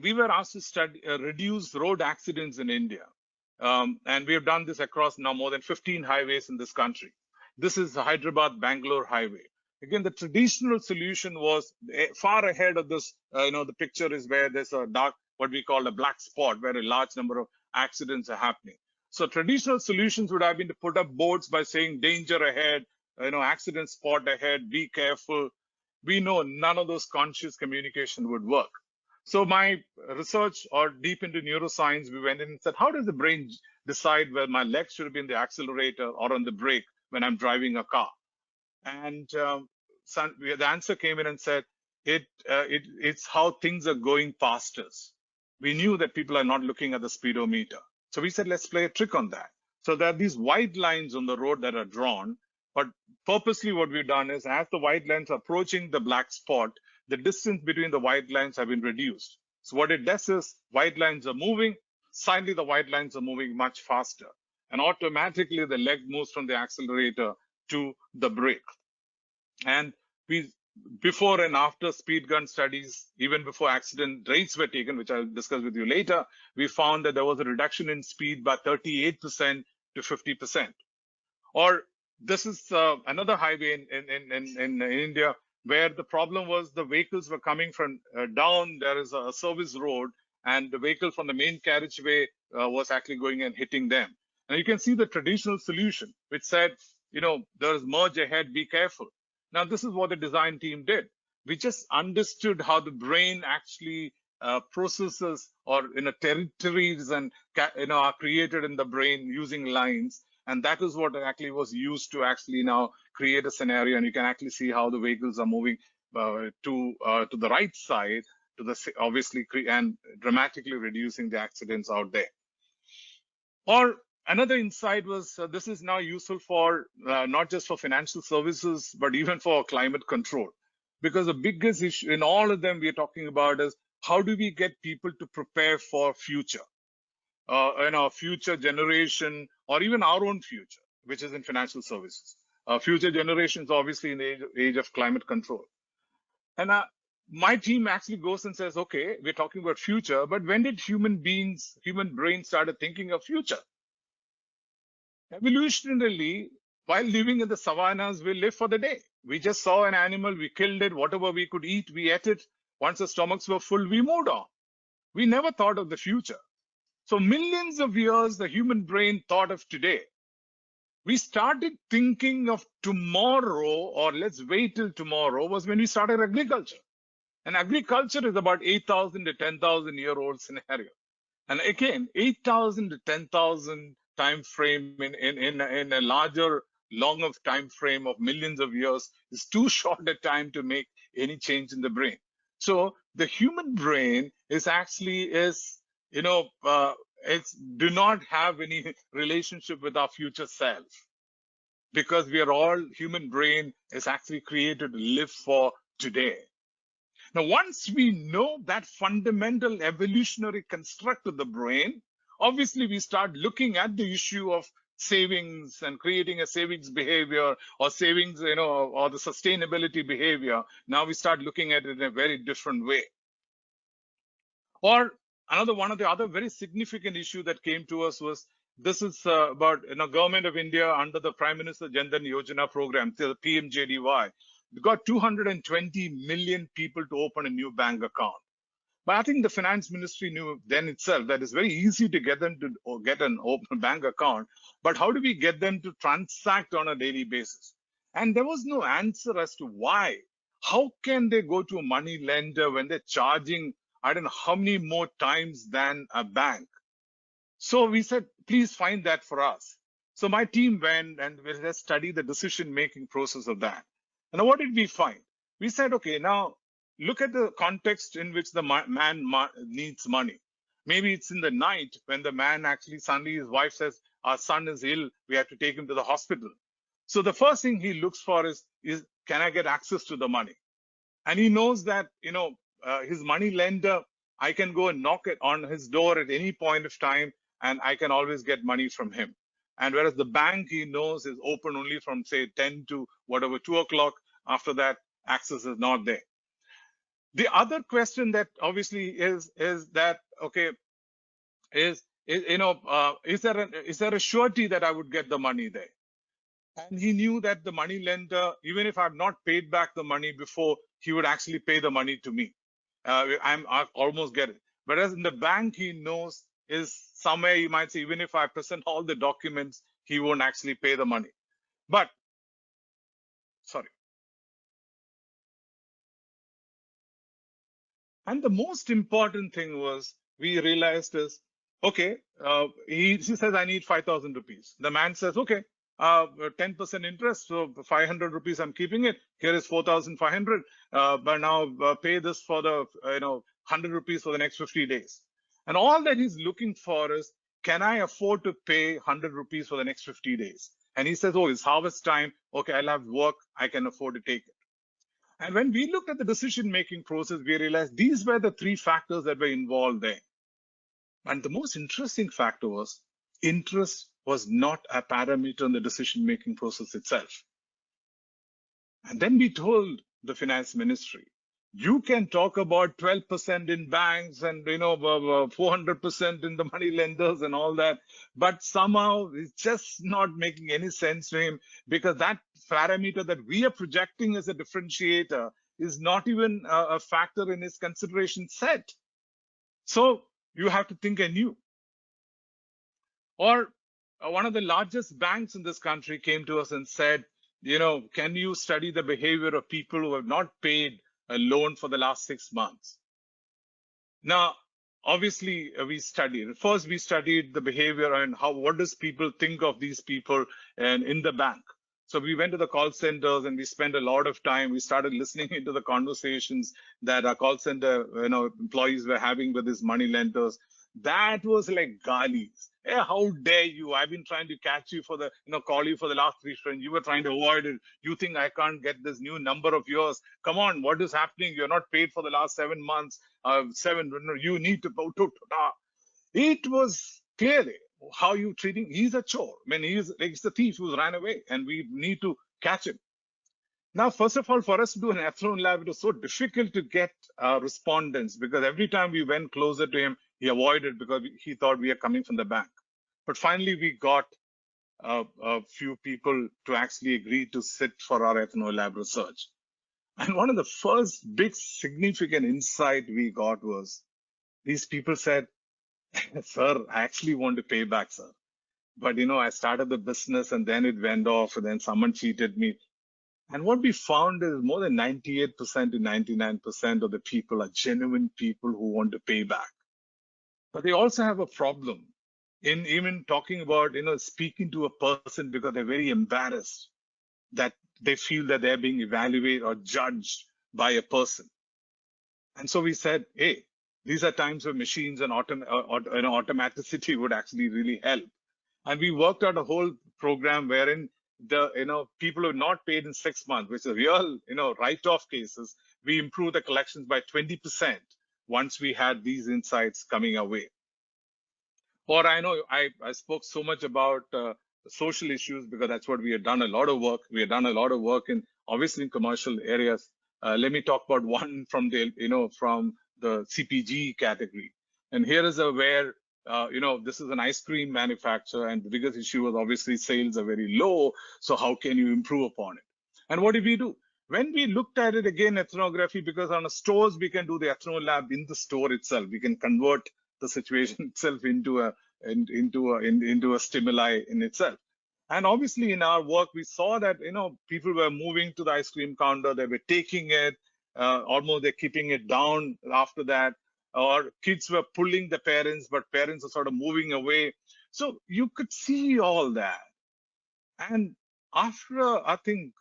Speaker 1: we were asked to reduce road accidents in India. And we have done this across now more than 15 highways in this country. This is the Hyderabad-Bangalore highway. Again, the traditional solution was far ahead of this. The picture is where there's a dark, what we call a black spot, where a large number of accidents are happening. So traditional solutions would have been to put up boards by saying danger ahead, accident spot ahead, be careful. We know none of those conscious communication would work. So my research, or deep into neuroscience, we went in and said, how does the brain decide whether my legs should be in the accelerator or on the brake when I'm driving a car? And the answer came in and said, it's how things are going past us. We knew that people are not looking at the speedometer. So we said, let's play a trick on that. So there are these white lines on the road that are drawn, but purposely what we've done is, as the white lines are approaching the black spot, the distance between the white lines have been reduced. So what it does is, white lines are moving, suddenly the white lines are moving much faster, and automatically the leg moves from the accelerator to the brake. And we, before and after speed gun studies, even before accident rates were taken, which I'll discuss with you later, we found that there was a reduction in speed by 38% to 50%. Or this is another highway in India, where the problem was the vehicles were coming from down. There is a service road, and the vehicle from the main carriageway was actually going and hitting them. And you can see the traditional solution, which said, there is merge ahead, be careful. Now, this is what the design team did. We just understood how the brain actually processes, or territories and are created in the brain using lines. And that is what actually was used to actually now create a scenario. And you can actually see how the vehicles are moving to the right side, obviously, and dramatically reducing the accidents out there. Or another insight was, this is now useful for not just for financial services, but even for climate control. Because the biggest issue in all of them we are talking about is, how do we get people to prepare for future? Future generation, or even our own future, which is in financial services. Future generations, obviously, in the age of climate control. And my team actually goes and says, okay, we're talking about future, but when did human brains started thinking of future? Evolutionarily, while living in the savannas, we live for the day. We just saw an animal, we killed it, whatever we could eat, we ate it. Once the stomachs were full, we moved on. We never thought of the future. So millions of years, the human brain thought of today. We started thinking of tomorrow, or let's wait till tomorrow, was when we started agriculture. And agriculture is about 8,000 to 10,000 year old scenario. And again, 8,000 to 10,000 time frame in a longer time frame of millions of years is too short a time to make any change in the brain. So the human brain is actually it's do not have any relationship with our future self, because human brain is actually created to live for today. Now, once we know that fundamental evolutionary construct of the brain, obviously we start looking at the issue of savings and creating a savings behavior, or savings, or the sustainability behavior. Now we start looking at it in a very different way. Or one of the other very significant issue that came to us was, this is about government of India under the Prime Minister Jan Dhan Yojana program, the PMJDY. We got 220 million people to open a new bank account. But I think the finance ministry knew then itself that it's very easy to get them to get an open bank account, but how do we get them to transact on a daily basis? And there was no answer as to why. How can they go to a money lender when they're charging, I don't know how many more times than a bank? So we said, please find that for us. So my team went and let's study the decision-making process of that. And what did we find? We said, okay, now look at the context in which the man needs money. Maybe it's in the night when the man actually, suddenly his wife says, our son is ill, we have to take him to the hospital. So the first thing he looks for is can I get access to the money? And he knows that, his money lender, I can go and knock it on his door at any point of time, and I can always get money from him. And whereas the bank, he knows, is open only from, say, 10 to whatever, 2 o'clock. After that, access is not there. The other question that obviously is that, okay, is there a surety that I would get the money there? And he knew that the money lender, even if I've not paid back the money before, he would actually pay the money to me. I almost get it. Whereas in the bank, he knows is somewhere he might say, even if I present all the documents, he won't actually pay the money. But, sorry. And the most important thing was, we realized is, okay, he says, I need 5,000 rupees. The man says, okay, 10% interest, so 500 rupees I'm keeping it. Here is 4,500, but now pay this for the 100 rupees for the next 50 days. And all that he's looking for is, can I afford to pay 100 rupees for the next 50 days? And he says, oh, it's harvest time. Okay, I'll have work. I can afford to take it. And when we looked at the decision-making process, we realized these were the three factors that were involved there. And the most interesting factor was interest was not a parameter in the decision-making process itself. And then we told the finance ministry, you can talk about 12% in banks and 400% in the money lenders and all that, but somehow it's just not making any sense to him, because that parameter that we are projecting as a differentiator is not even a factor in his consideration set. So you have to think anew. Or one of the largest banks in this country came to us and said, can you study the behavior of people who have not paid a loan for the last 6 months? Now, obviously, we studied. First, we studied the behavior and what does people think of these people and in the bank. So we went to the call centers and we spent a lot of time. We started listening into the conversations that our call center employees were having with these money lenders. That was like galis. Hey, how dare you? I've been trying to catch you for the, call you for the last 3 friends. You were trying to avoid it. You think I can't get this new number of yours? Come on, what is happening? You're not paid for the last 7 months. You need to go to. It was clearly how you treating. He's a chore. I mean, he's the thief who's ran away, and we need to catch him. Now, first of all, for us to do an Athlone lab, it was so difficult to get respondents, because every time we went closer to him, he avoided because he thought we are coming from the bank. But finally, we got a few people to actually agree to sit for our Athlone lab research. And one of the first big significant insight we got was these people said, sir, I actually want to pay back, sir. But, I started the business and then it went off and then someone cheated me. And what we found is more than 98% to 99% of the people are genuine people who want to pay back. But they also have a problem in even talking about, speaking to a person because they're very embarrassed that they feel that they're being evaluated or judged by a person. And so we said, hey, these are times where machines and automaticity would actually really help. And we worked out a whole program wherein the people who have not paid in 6 months, which are real write-off cases, we improved the collections by 20% once we had these insights coming our way. Or I know I spoke so much about social issues because that's what we have done a lot of work. We have done a lot of work in obviously in commercial areas. Let me talk about one from the from the CPG category. And here is where this is an ice cream manufacturer, and the biggest issue was obviously sales are very low. So how can you improve upon it? And what did we do? When we looked at it again, ethnography, because on the stores we can do the ethno lab in the store itself. We can convert the situation itself into a stimuli in itself. And obviously in our work, we saw that, people were moving to the ice cream counter, they were taking it, almost they're keeping it down after that, or kids were pulling the parents, but parents are sort of moving away. So you could see all that. And after, I think,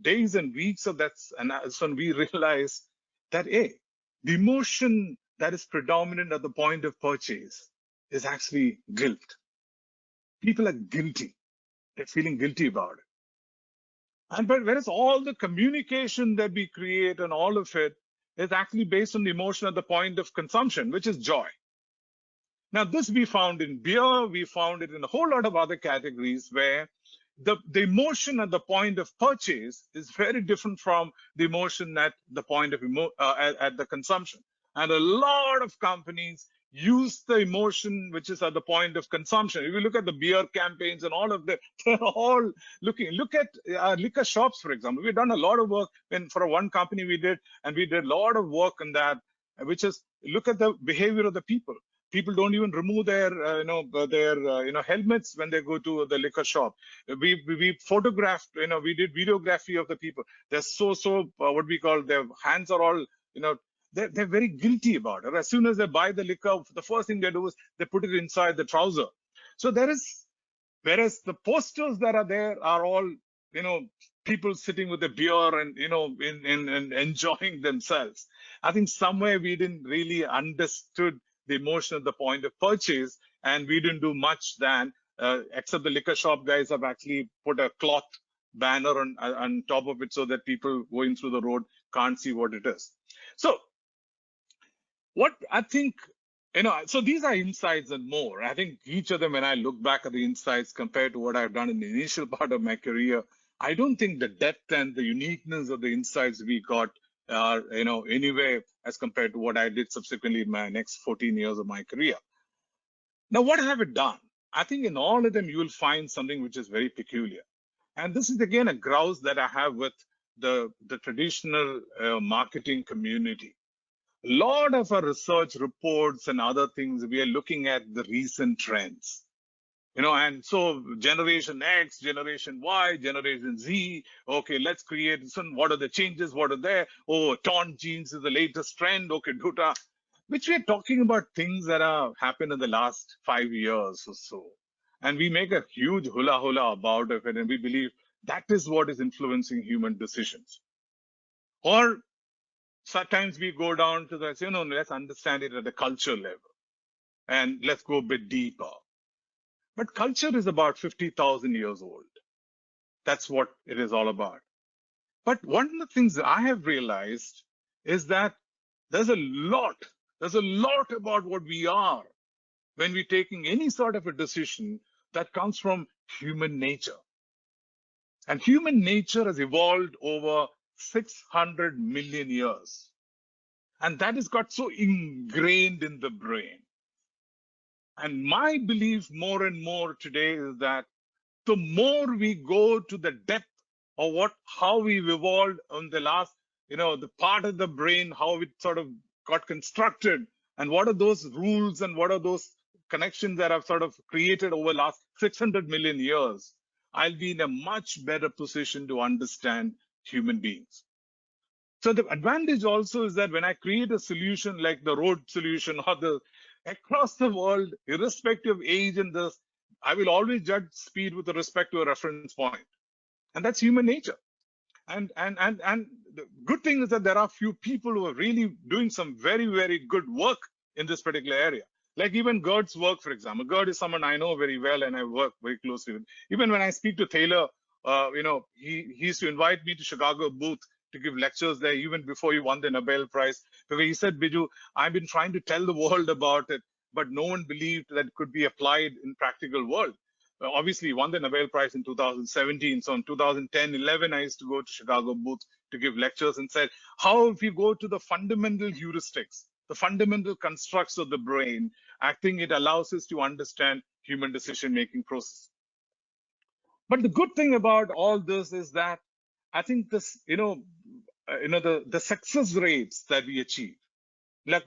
Speaker 1: days and weeks of that, and that's when we realized that, the emotion that is predominant at the point of purchase is actually guilt. People are guilty. They're feeling guilty about it. And but whereas all the communication that we create and all of it is actually based on the emotion at the point of consumption, which is joy. Now, this we found in beer, we found it in a whole lot of other categories where the emotion at the point of purchase is very different from the emotion at the point of at the consumption. And a lot of companies use the emotion which is at the point of consumption. If you look at the beer campaigns and all of them, they're all look at liquor shops, for example. We've done a lot of work for one company we did a lot of work on that, which is look at the behavior of the people. People don't even remove their helmets when they go to the liquor shop. We photographed, we did videography of the people. They're so what we call, their hands are all, they're very guilty about it. As soon as they buy the liquor, the first thing they do is they put it inside the trouser. So there is Whereas the posters that are there are all, people sitting with a beer and, in enjoying themselves. I think somewhere we didn't really understood the emotion at the point of purchase, and we didn't do much than, except the liquor shop guys have actually put a cloth banner on top of it so that people going through the road can't see what it is. So what I think, so these are insights and more. I think each of them, when I look back at the insights compared to what I've done in the initial part of my career, I don't think the depth and the uniqueness of the insights we got are, anywhere as compared to what I did subsequently in my next 14 years of my career. Now, what have I done? I think in all of them, you will find something which is very peculiar. And this is, again, a grouse that I have with the traditional marketing community. A lot of our research reports and other things, we are looking at the recent trends. And so generation X, generation Y, generation Z, okay, let's create some, what are the changes, what are there? Oh, torn jeans is the latest trend, okay, Duta, which we are talking about things that have happened in the last 5 years or so. And we make a huge hula hula about it, and we believe that is what is influencing human decisions. Or sometimes we go down to the, let's understand it at the culture level and let's go a bit deeper. But culture is about 50,000 years old. That's what it is all about. But one of the things that I have realized is that there's a lot about what we are when we're taking any sort of a decision that comes from human nature. And human nature has evolved over 600 million years. And that has got so ingrained in the brain. And my belief more and more today is that the more we go to the depth of how we've evolved on the last, the part of the brain, how it sort of got constructed, and what are those rules and what are those connections that have sort of created over the last 600 million years, I'll be in a much better position to understand human beings. So the advantage also is that when I create a solution like the road solution or across the world, irrespective of age and this, I will always judge speed with respect to a reference point. And that's human nature. And the good thing is that there are few people who are really doing some very, very good work in this particular area. Like even Gerd's work, for example. Gerd is someone I know very well and I work very closely with. Even when I speak to Taylor, he used to invite me to Chicago booth to give lectures there even before he won the Nobel Prize. Because he said, Biju, I've been trying to tell the world about it, but no one believed that it could be applied in practical world. Obviously, he won the Nobel Prize in 2017. So in 2010, 11, I used to go to Chicago booth to give lectures and said, how if you go to the fundamental heuristics, the fundamental constructs of the brain, I think it allows us to understand human decision-making process. But the good thing about all this is that I think this, the success rates that we achieve, like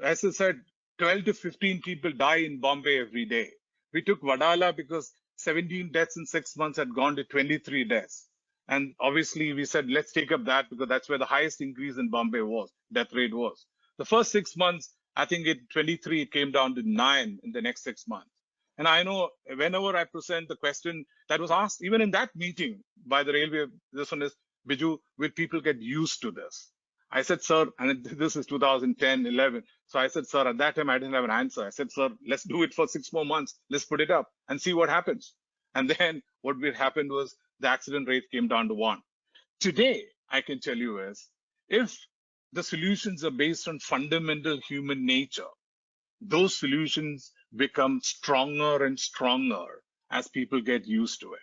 Speaker 1: as I said, 12 to 15 people die in Bombay every day. We took Vadala because 17 deaths in 6 months had gone to 23 deaths. And obviously we said, let's take up that because that's where the highest increase in Bombay was, death rate was. The first 6 months, I think 23, it came down to 9 in the next 6 months. And I know whenever I present the question that was asked, even in that meeting by the railway, this one is, Biju, will people get used to this? I said, sir, and this is 2010, 11. So I said, sir, at that time, I didn't have an answer. I said, sir, let's do it for 6 more months. Let's put it up and see what happens. And then what happened was the accident rate came down to 1. Today, I can tell you is, if the solutions are based on fundamental human nature, those solutions become stronger and stronger as people get used to it.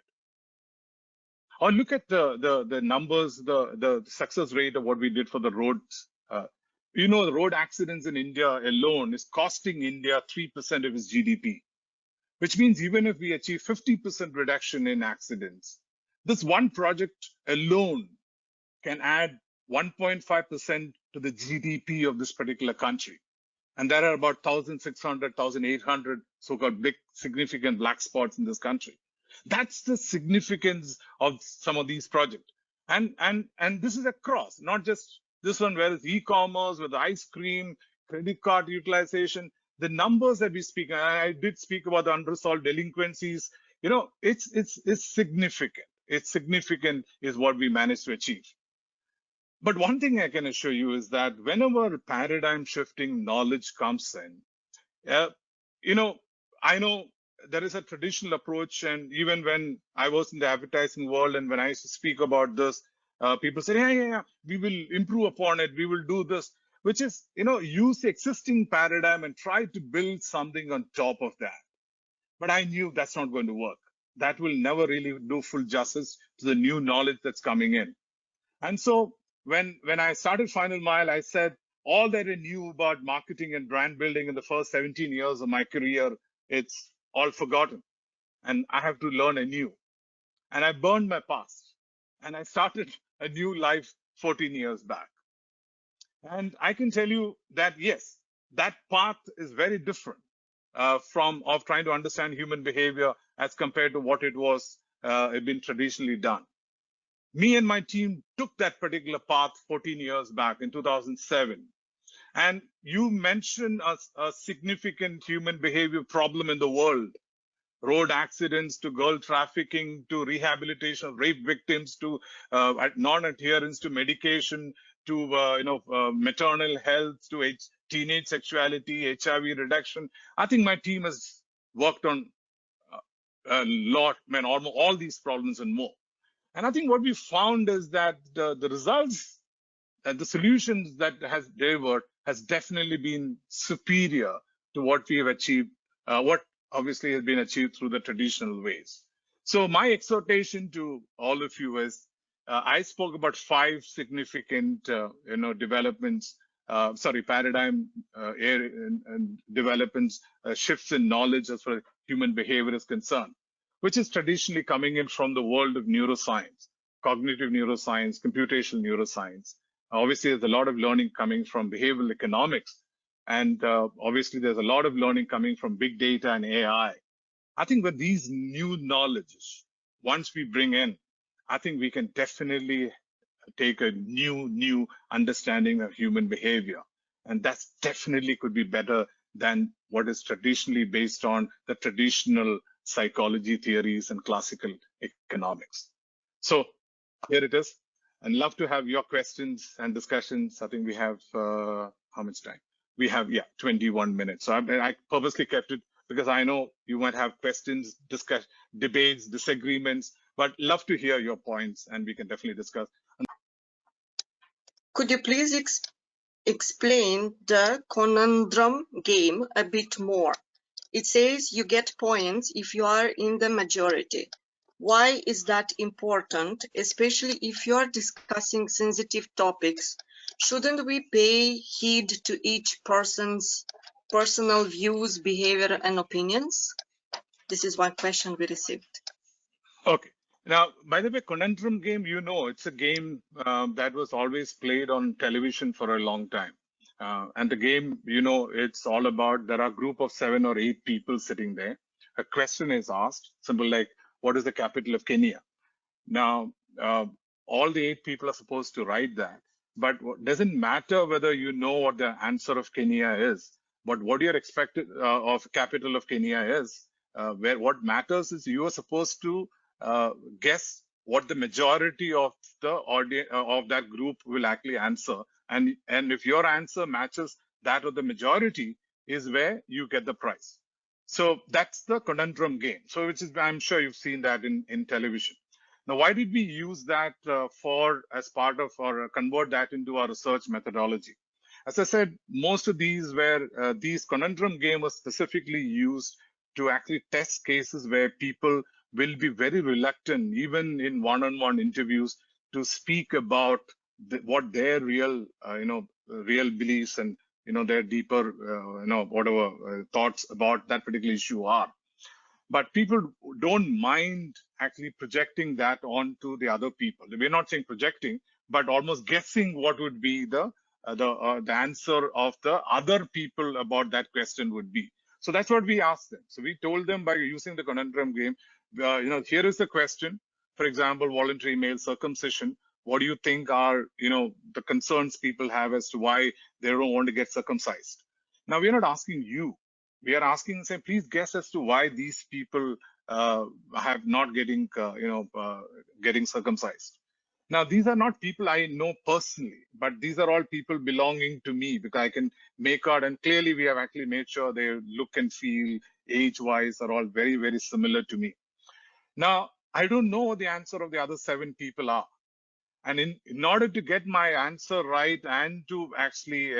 Speaker 1: Or look at the numbers, the success rate of what we did for the roads. The road accidents in India alone is costing India 3% of its GDP, which means even if we achieve 50% reduction in accidents, this one project alone can add 1.5% to the GDP of this particular country. And there are about 1,600, 1,800 so-called big significant black spots in this country. That's the significance of some of these projects. And this is across, not just this one, where it's e-commerce, with ice cream, credit card utilization. the numbers that we speak, and I did speak about the unresolved delinquencies, it's significant. It's significant is what we managed to achieve. But one thing I can assure you is that whenever paradigm shifting knowledge comes in, uh, you know, I know there is a traditional approach, and even when I was in the advertising world and when I used to speak about this, people say, yeah, we will improve upon it, we will do this, which is, use the existing paradigm and try to build something on top of that. But I knew that's not going to work. That will never really do full justice to the new knowledge that's coming in. And so when I started FinalMile, I said all that I knew about marketing and brand building in the first 17 years of my career, it's all forgotten. And I have to learn anew. And I burned my past. And I started a new life 14 years back. And I can tell you that, yes, that path is very different from trying to understand human behavior as compared to what it was been traditionally done. Me and my team took that particular path 14 years back in 2007. And you mentioned a significant human behavior problem in the world. Road accidents to girl trafficking to rehabilitation of rape victims to non-adherence to medication to maternal health to teenage sexuality, HIV reduction. I think my team has worked on a lot, almost all these problems and more. And I think what we found is that the results and the solutions that has delivered has definitely been superior to what we have achieved, what obviously has been achieved through the traditional ways. So my exhortation to all of you is, I spoke about 5 significant, developments, paradigm and developments, shifts in knowledge as far as human behavior is concerned, which is traditionally coming in from the world of neuroscience, cognitive neuroscience, computational neuroscience. Obviously, there's a lot of learning coming from behavioral economics. And obviously, there's a lot of learning coming from big data and AI. I think with these new knowledges, once we bring in, I think we can definitely take a new understanding of human behavior. And that definitely could be better than what is traditionally based on the traditional psychology theories and classical economics. So here it is. And love to have your questions and discussions. I think we have, how much time? We have, 21 minutes. So I purposely kept it because I know you might have questions, debates, disagreements, but love to hear your points and we can definitely discuss.
Speaker 2: Could you please explain the conundrum game a bit more? It says you get points if you are in the majority. Why is that important, especially if you are discussing sensitive topics? Shouldn't we pay heed to each person's personal views, behavior, and opinions? This is one question we received.
Speaker 1: Okay. Now, by the way, conundrum game, it's a game that was always played on television for a long time. And the game, it's all about, there are a group of 7 or 8 people sitting there. A question is asked, simple like, what is the capital of Kenya? Now, all the 8 people are supposed to write that, but it doesn't matter whether you know what the answer of Kenya is, but what you're expected of capital of Kenya is, where what matters is you are supposed to guess what the majority of the audience of that group will actually answer, and if your answer matches that of the majority, is where you get the prize. So that's the conundrum game. So which is, I'm sure you've seen that in television. Now, why did we use that as part of or convert that into our research methodology? As I said, most of these conundrum game was specifically used to actually test cases where people will be very reluctant, even in one-on-one interviews, to speak about what their real beliefs and their deeper thoughts about that particular issue are. But people don't mind actually projecting that onto the other people. We're not saying projecting, but almost guessing what would be the answer of the other people about that question would be. So that's what we asked them. So we told them by using the conundrum game, here is the question. For example, voluntary male circumcision. What do you think are, the concerns people have as to why they don't want to get circumcised? Now, we're not asking you we are asking, say, please guess as to why these people have not getting circumcised. Now, these are not people I know personally, but these are all people belonging to me because I can make out, and clearly we have actually made sure their look and feel, age-wise, are all very, very similar to me. Now, I don't know what the answer of the other 7 people are. And in order to get my answer right and to actually,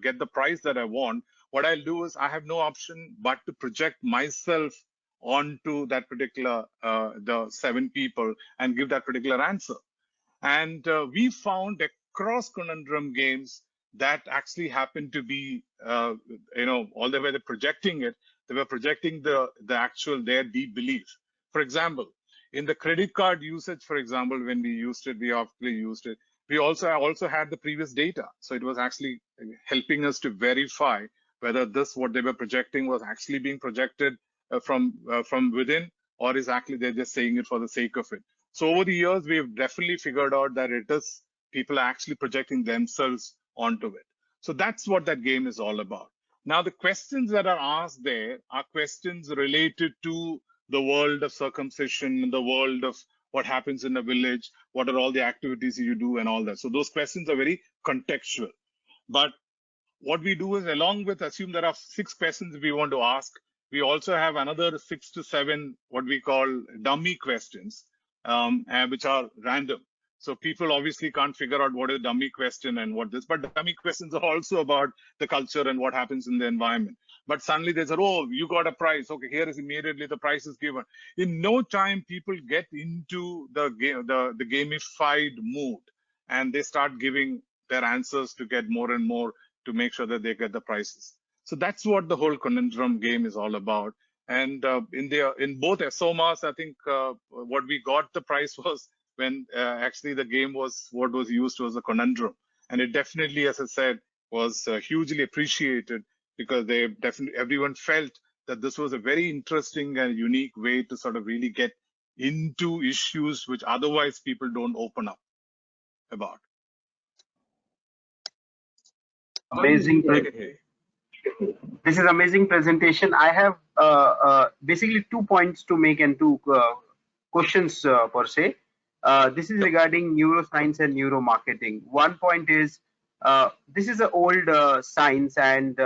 Speaker 1: get the prize that I want, what I'll do is I have no option but to project myself onto that particular, the 7 people and give that particular answer. And we found across conundrum games that actually happened to be, all the way they're projecting it, they were projecting the actual, their deep belief. For example, in the credit card usage, for example, when we used it, we actually used it. We also had the previous data. So it was actually helping us to verify whether this, what they were projecting, was actually being projected from within, or is actually they're just saying it for the sake of it. So over the years, we've definitely figured out that it is people are actually projecting themselves onto it. So that's what that game is all about. Now, the questions that are asked there are questions related to the world of circumcision, the world of what happens in a village, what are all the activities you do, and all that. So those questions are very contextual. But what we do is, along with, assume there are 6 questions we want to ask, we also have another 6 to 7 what we call dummy questions, which are random. So people obviously can't figure out what is a dummy question and what this, but dummy questions are also about the culture and what happens in the environment. But suddenly they said, oh, you got a prize. Okay, here is immediately the prize is given. In no time, people get into the game, the gamified mood, and they start giving their answers to get more and more, to make sure that they get the prizes. So that's what the whole conundrum game is all about. And in both SOMAs, I think what we got the prize was when actually the game was, what was used was a conundrum, and it definitely, as I said, was hugely appreciated, because they definitely, everyone felt that this was a very interesting and unique way to sort of really get into issues which otherwise people don't open up about.
Speaker 3: Amazing.
Speaker 1: Hey.
Speaker 3: This is amazing presentation. I have basically 2 points to make and 2 questions per se. This is regarding neuroscience and neuromarketing. One point is, this is an old science, and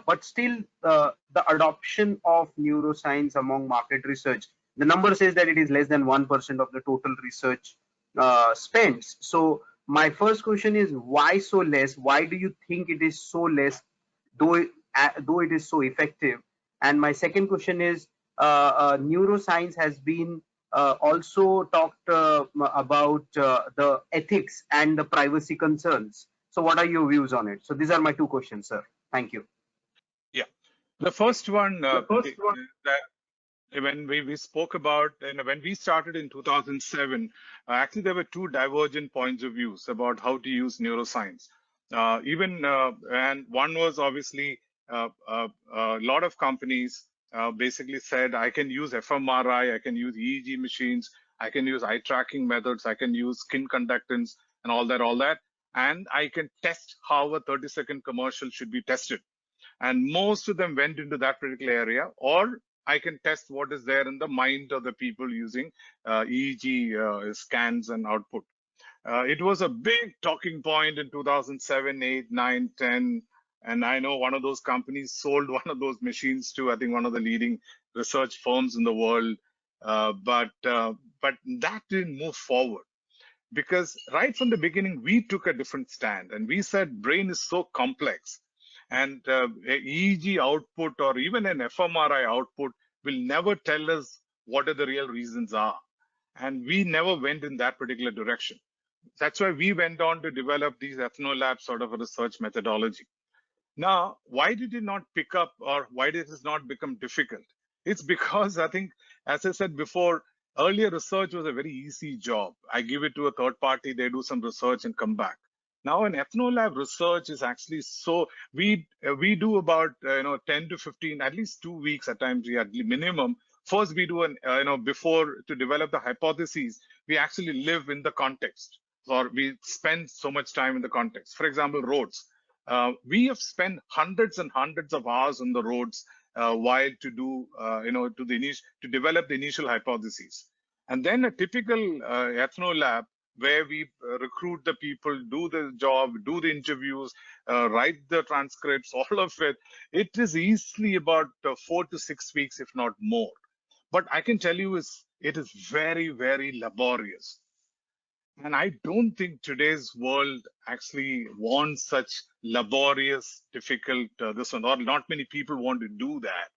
Speaker 3: but still the adoption of neuroscience among market research, the number says that it is less than 1% of the total research spends. So my first question is, why so less? Why do you think it is so less, though it is so effective? And my second question is, neuroscience has been also talked about the ethics and the privacy concerns. So what are your views on it? So these are my 2 questions, sir. Thank you.
Speaker 1: Yeah, the first one, that when we spoke about, and when we started in 2007, actually there were 2 divergent points of views about how to use neuroscience. And one was obviously a lot of companies basically said, I can use fMRI, I can use EEG machines, I can use eye tracking methods, I can use skin conductance and all that, and I can test how a 30-second commercial should be tested. And most of them went into that particular area. Or I can test what is there in the mind of the people using EEG scans and output. It was a big talking point in 2007, 8, 9, 10. And I know one of those companies sold one of those machines to, I think, one of the leading research firms in the world. But that didn't move forward, because right from the beginning, we took a different stand and we said brain is so complex, and EEG output or even an fMRI output will never tell us what are the real reasons are. And we never went in that particular direction. That's why we went on to develop these ethnolab sort of a research methodology. Now, why did it not pick up, or why did it not become difficult? It's because I think, as I said before, earlier research was a very easy job. I give it to a third party, they do some research and come back. Now, an ethnolab research is actually so, we do about 10 to 15, at least 2 weeks at times, we at minimum. First, we do before, to develop the hypotheses, we actually live in the context, or we spend so much time in the context. For example, roads. We have spent hundreds and hundreds of hours on the roads while to do, to develop the initial hypotheses. And then a typical ethno lab where we recruit the people, do the job, do the interviews, write the transcripts, all of it. It is easily about 4 to 6 weeks, if not more. But I can tell you it is very, very laborious. And I don't think today's world actually wants such laborious, difficult, this one, or not many people want to do that.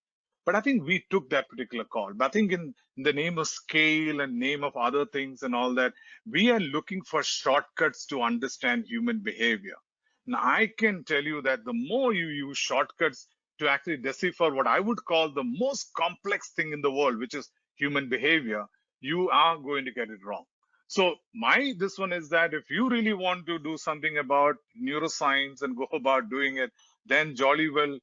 Speaker 1: But I think we took that particular call. But I think in the name of scale and name of other things and all that, we are looking for shortcuts to understand human behavior. Now, I can tell you that the more you use shortcuts to actually decipher what I would call the most complex thing in the world, which is human behavior, you are going to get it wrong. So this one is that if you really want to do something about neuroscience and go about doing it, then jolly well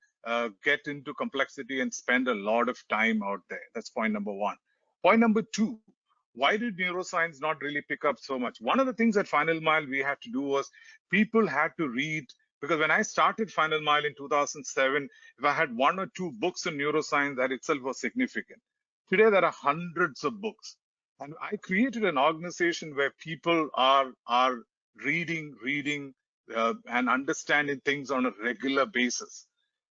Speaker 1: get into complexity and spend a lot of time out there. That's point number one. Point number two, why did neuroscience not really pick up so much? One of the things at FinalMile we had to do was people had to read, because when I started FinalMile in 2007, if I had 1 or 2 books on neuroscience, that itself was significant. Today, there are hundreds of books. And I created an organization where people are reading, and understanding things on a regular basis.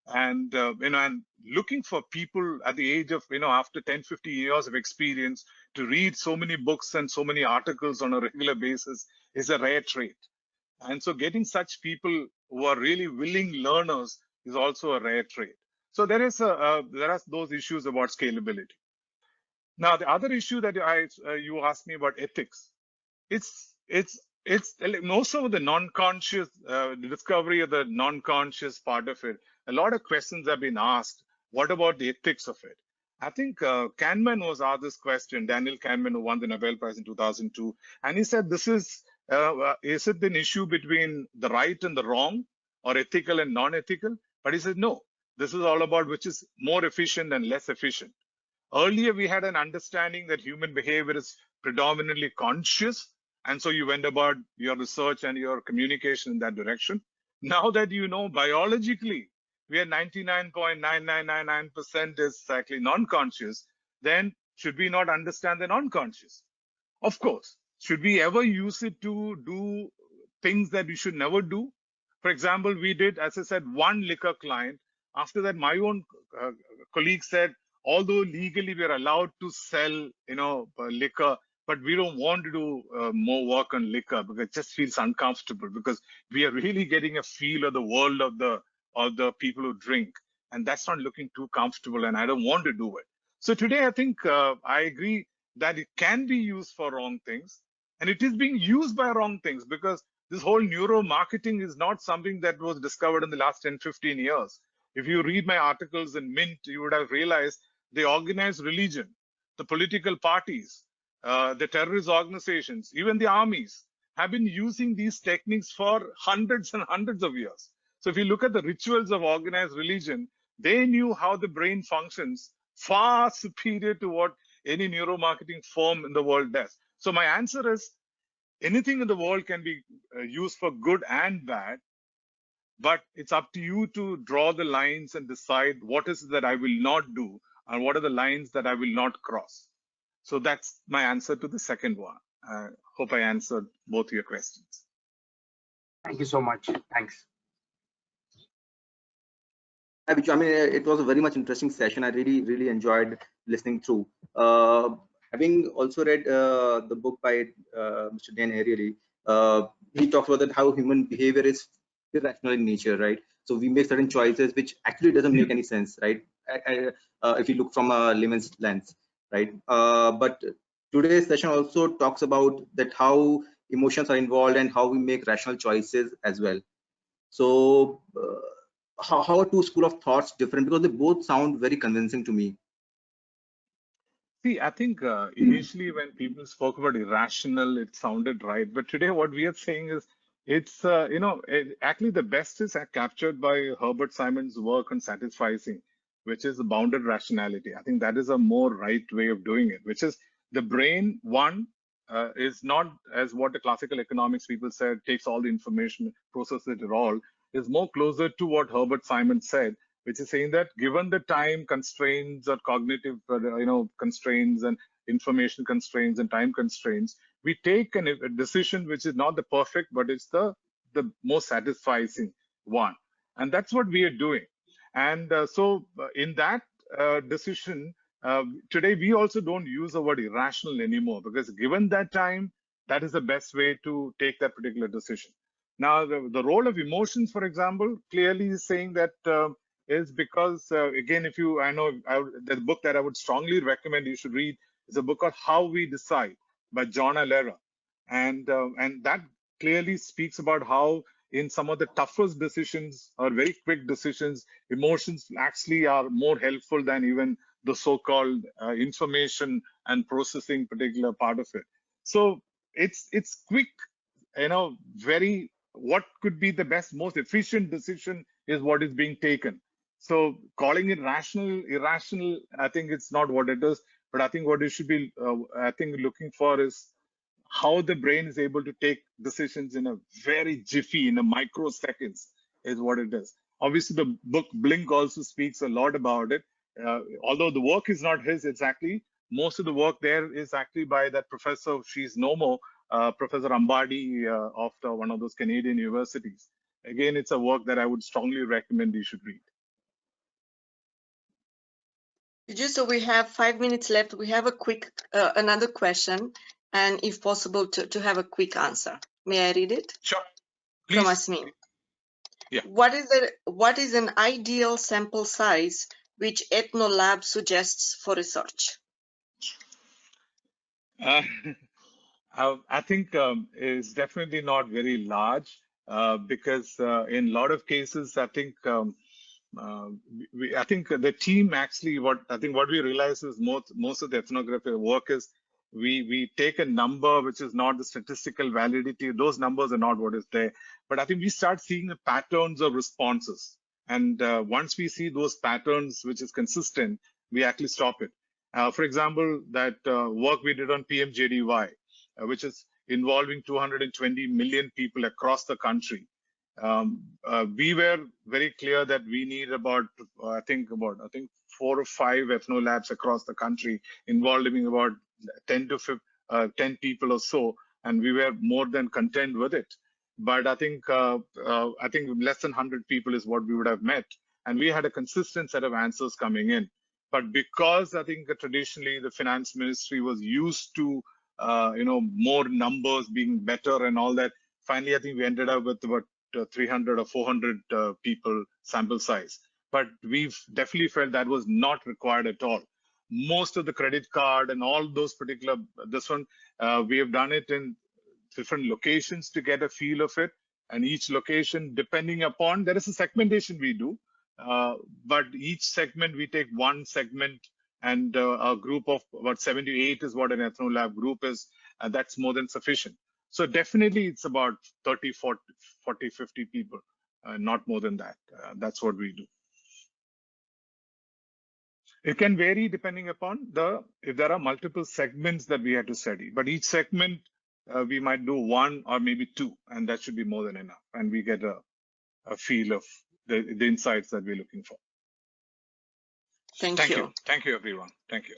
Speaker 1: And, and looking for people at the age of, after 10, 50 years of experience to read so many books and so many articles on a regular basis is a rare trait. And so getting such people who are really willing learners is also a rare trait. So there are those issues about scalability. Now, the other issue that you asked me about ethics, it's most of the non-conscious discovery of the non-conscious part of it. A lot of questions have been asked. What about the ethics of it? I think Kahneman was asked this question. Daniel Kahneman, who won the Nobel Prize in 2002, and he said, "This is it an issue between the right and the wrong, or ethical and non-ethical?" But he said, no. This is all about which is more efficient and less efficient. Earlier, we had an understanding that human behavior is predominantly conscious, and so you went about your research and your communication in that direction. Now that you know biologically, we are 99.9999% is actually non-conscious, then should we not understand the non-conscious? Of course. Should we ever use it to do things that we should never do? For example, we did, as I said, one liquor client. After that, my own colleague said, although legally we are allowed to sell, liquor, but we don't want to do more work on liquor because it just feels uncomfortable, because we are really getting a feel of the world of the people who drink, and that's not looking too comfortable, and I don't want to do it. So today, I think I agree that it can be used for wrong things, and it is being used by wrong things, because this whole neuro marketing is not something that was discovered in the last 10, 15 years. If you read my articles in Mint, you would have realized the organized religion, the political parties, the terrorist organizations, even the armies have been using these techniques for hundreds and hundreds of years. So if you look at the rituals of organized religion, they knew how the brain functions far superior to what any neuromarketing firm in the world does. So my answer is anything in the world can be used for good and bad, but it's up to you to draw the lines and decide what is it that I will not do and what are the lines that I will not cross. So that's my answer to the second one. I hope I answered both your questions.
Speaker 3: Thank you so much. Thanks.
Speaker 4: I mean, it was a very much interesting session. I really enjoyed listening through. Having also read the book by Mr. Dan Ariely, he talks about that how human behavior is irrational in nature, right? So we make certain choices which actually doesn't make any sense, right? If you look from a layman's lens, right? But today's session also talks about that how emotions are involved and how we make rational choices as well. So how are two school of thoughts different? Because they both sound very convincing to me.
Speaker 1: See, I think initially when people spoke about irrational, it sounded right. But today what we are saying is it's, actually the best is captured by Herbert Simon's work on satisficing, which is the bounded rationality. I think that is a more right way of doing it, which is the brain, is not as what the classical economics people said, takes all the information, processes it all. is more closer to what Herbert Simon said, which is saying that given the time constraints or cognitive constraints and information constraints and time constraints, we take a decision which is not the perfect, but it's the most satisfying one. And that's what we are doing. And so in that decision, today we also don't use the word irrational anymore, because given that time, that is the best way to take that particular decision. Now, the role of emotions, for example, clearly is saying that is because, again, the book that I would strongly recommend you should read is a book called How We Decide by John Alera. And that clearly speaks about how in some of the toughest decisions or very quick decisions, emotions actually are more helpful than even the so-called information and processing particular part of it. So it's quick, very what could be the best, most efficient decision is what is being taken. So calling it rational, irrational, I think it's not what it is. But I think what it should be, looking for is how the brain is able to take decisions in a very jiffy, in a microseconds, is what it is. Obviously, the book Blink also speaks a lot about it. Although the work is not his exactly, most of the work there is actually by that professor, she's no more, Professor Ambadi of one of those Canadian universities. Again, it's a work that I would strongly recommend you should read.
Speaker 2: Just so we have 5 minutes left, we have a quick another question, and if possible to have a quick answer. May I read it?
Speaker 1: Sure, please.
Speaker 2: From Asmin.
Speaker 1: Yeah.
Speaker 2: What is an ideal sample size which EthnoLab suggests for research?
Speaker 1: I think is definitely not very large because in a lot of cases, I think I think the team actually what we realize is most of the ethnography work is we take a number which is not the statistical validity. Those numbers are not what is there. But I think we start seeing the patterns of responses. And once we see those patterns, which is consistent, we actually stop it. For example, that work we did on PMJDY, which is involving 220 million people across the country. We were very clear that we need about 4 or 5 ethno labs across the country involving about 10 people or so, and we were more than content with it. But I think less than 100 people is what we would have met, and we had a consistent set of answers coming in. But because I think traditionally the finance ministry was used to more numbers being better and all that, finally I think we ended up with about 300 or 400 people sample size. But we've definitely felt that was not required at all. Most of the credit card and all those particular, we have done it in different locations to get a feel of it. And each location, depending upon, there is a segmentation we do. But each segment, we take one segment and a group of about 7 to 8 is what an ethnolab group is. And that's more than sufficient. So definitely it's about 30, 40, 50 people, not more than that. That's what we do. It can vary depending upon if there are multiple segments that we have to study, but each segment we might do 1 or maybe 2, and that should be more than enough. And we get a feel of the insights that we're looking for.
Speaker 2: Thank you.
Speaker 1: Thank you, everyone. Thank you.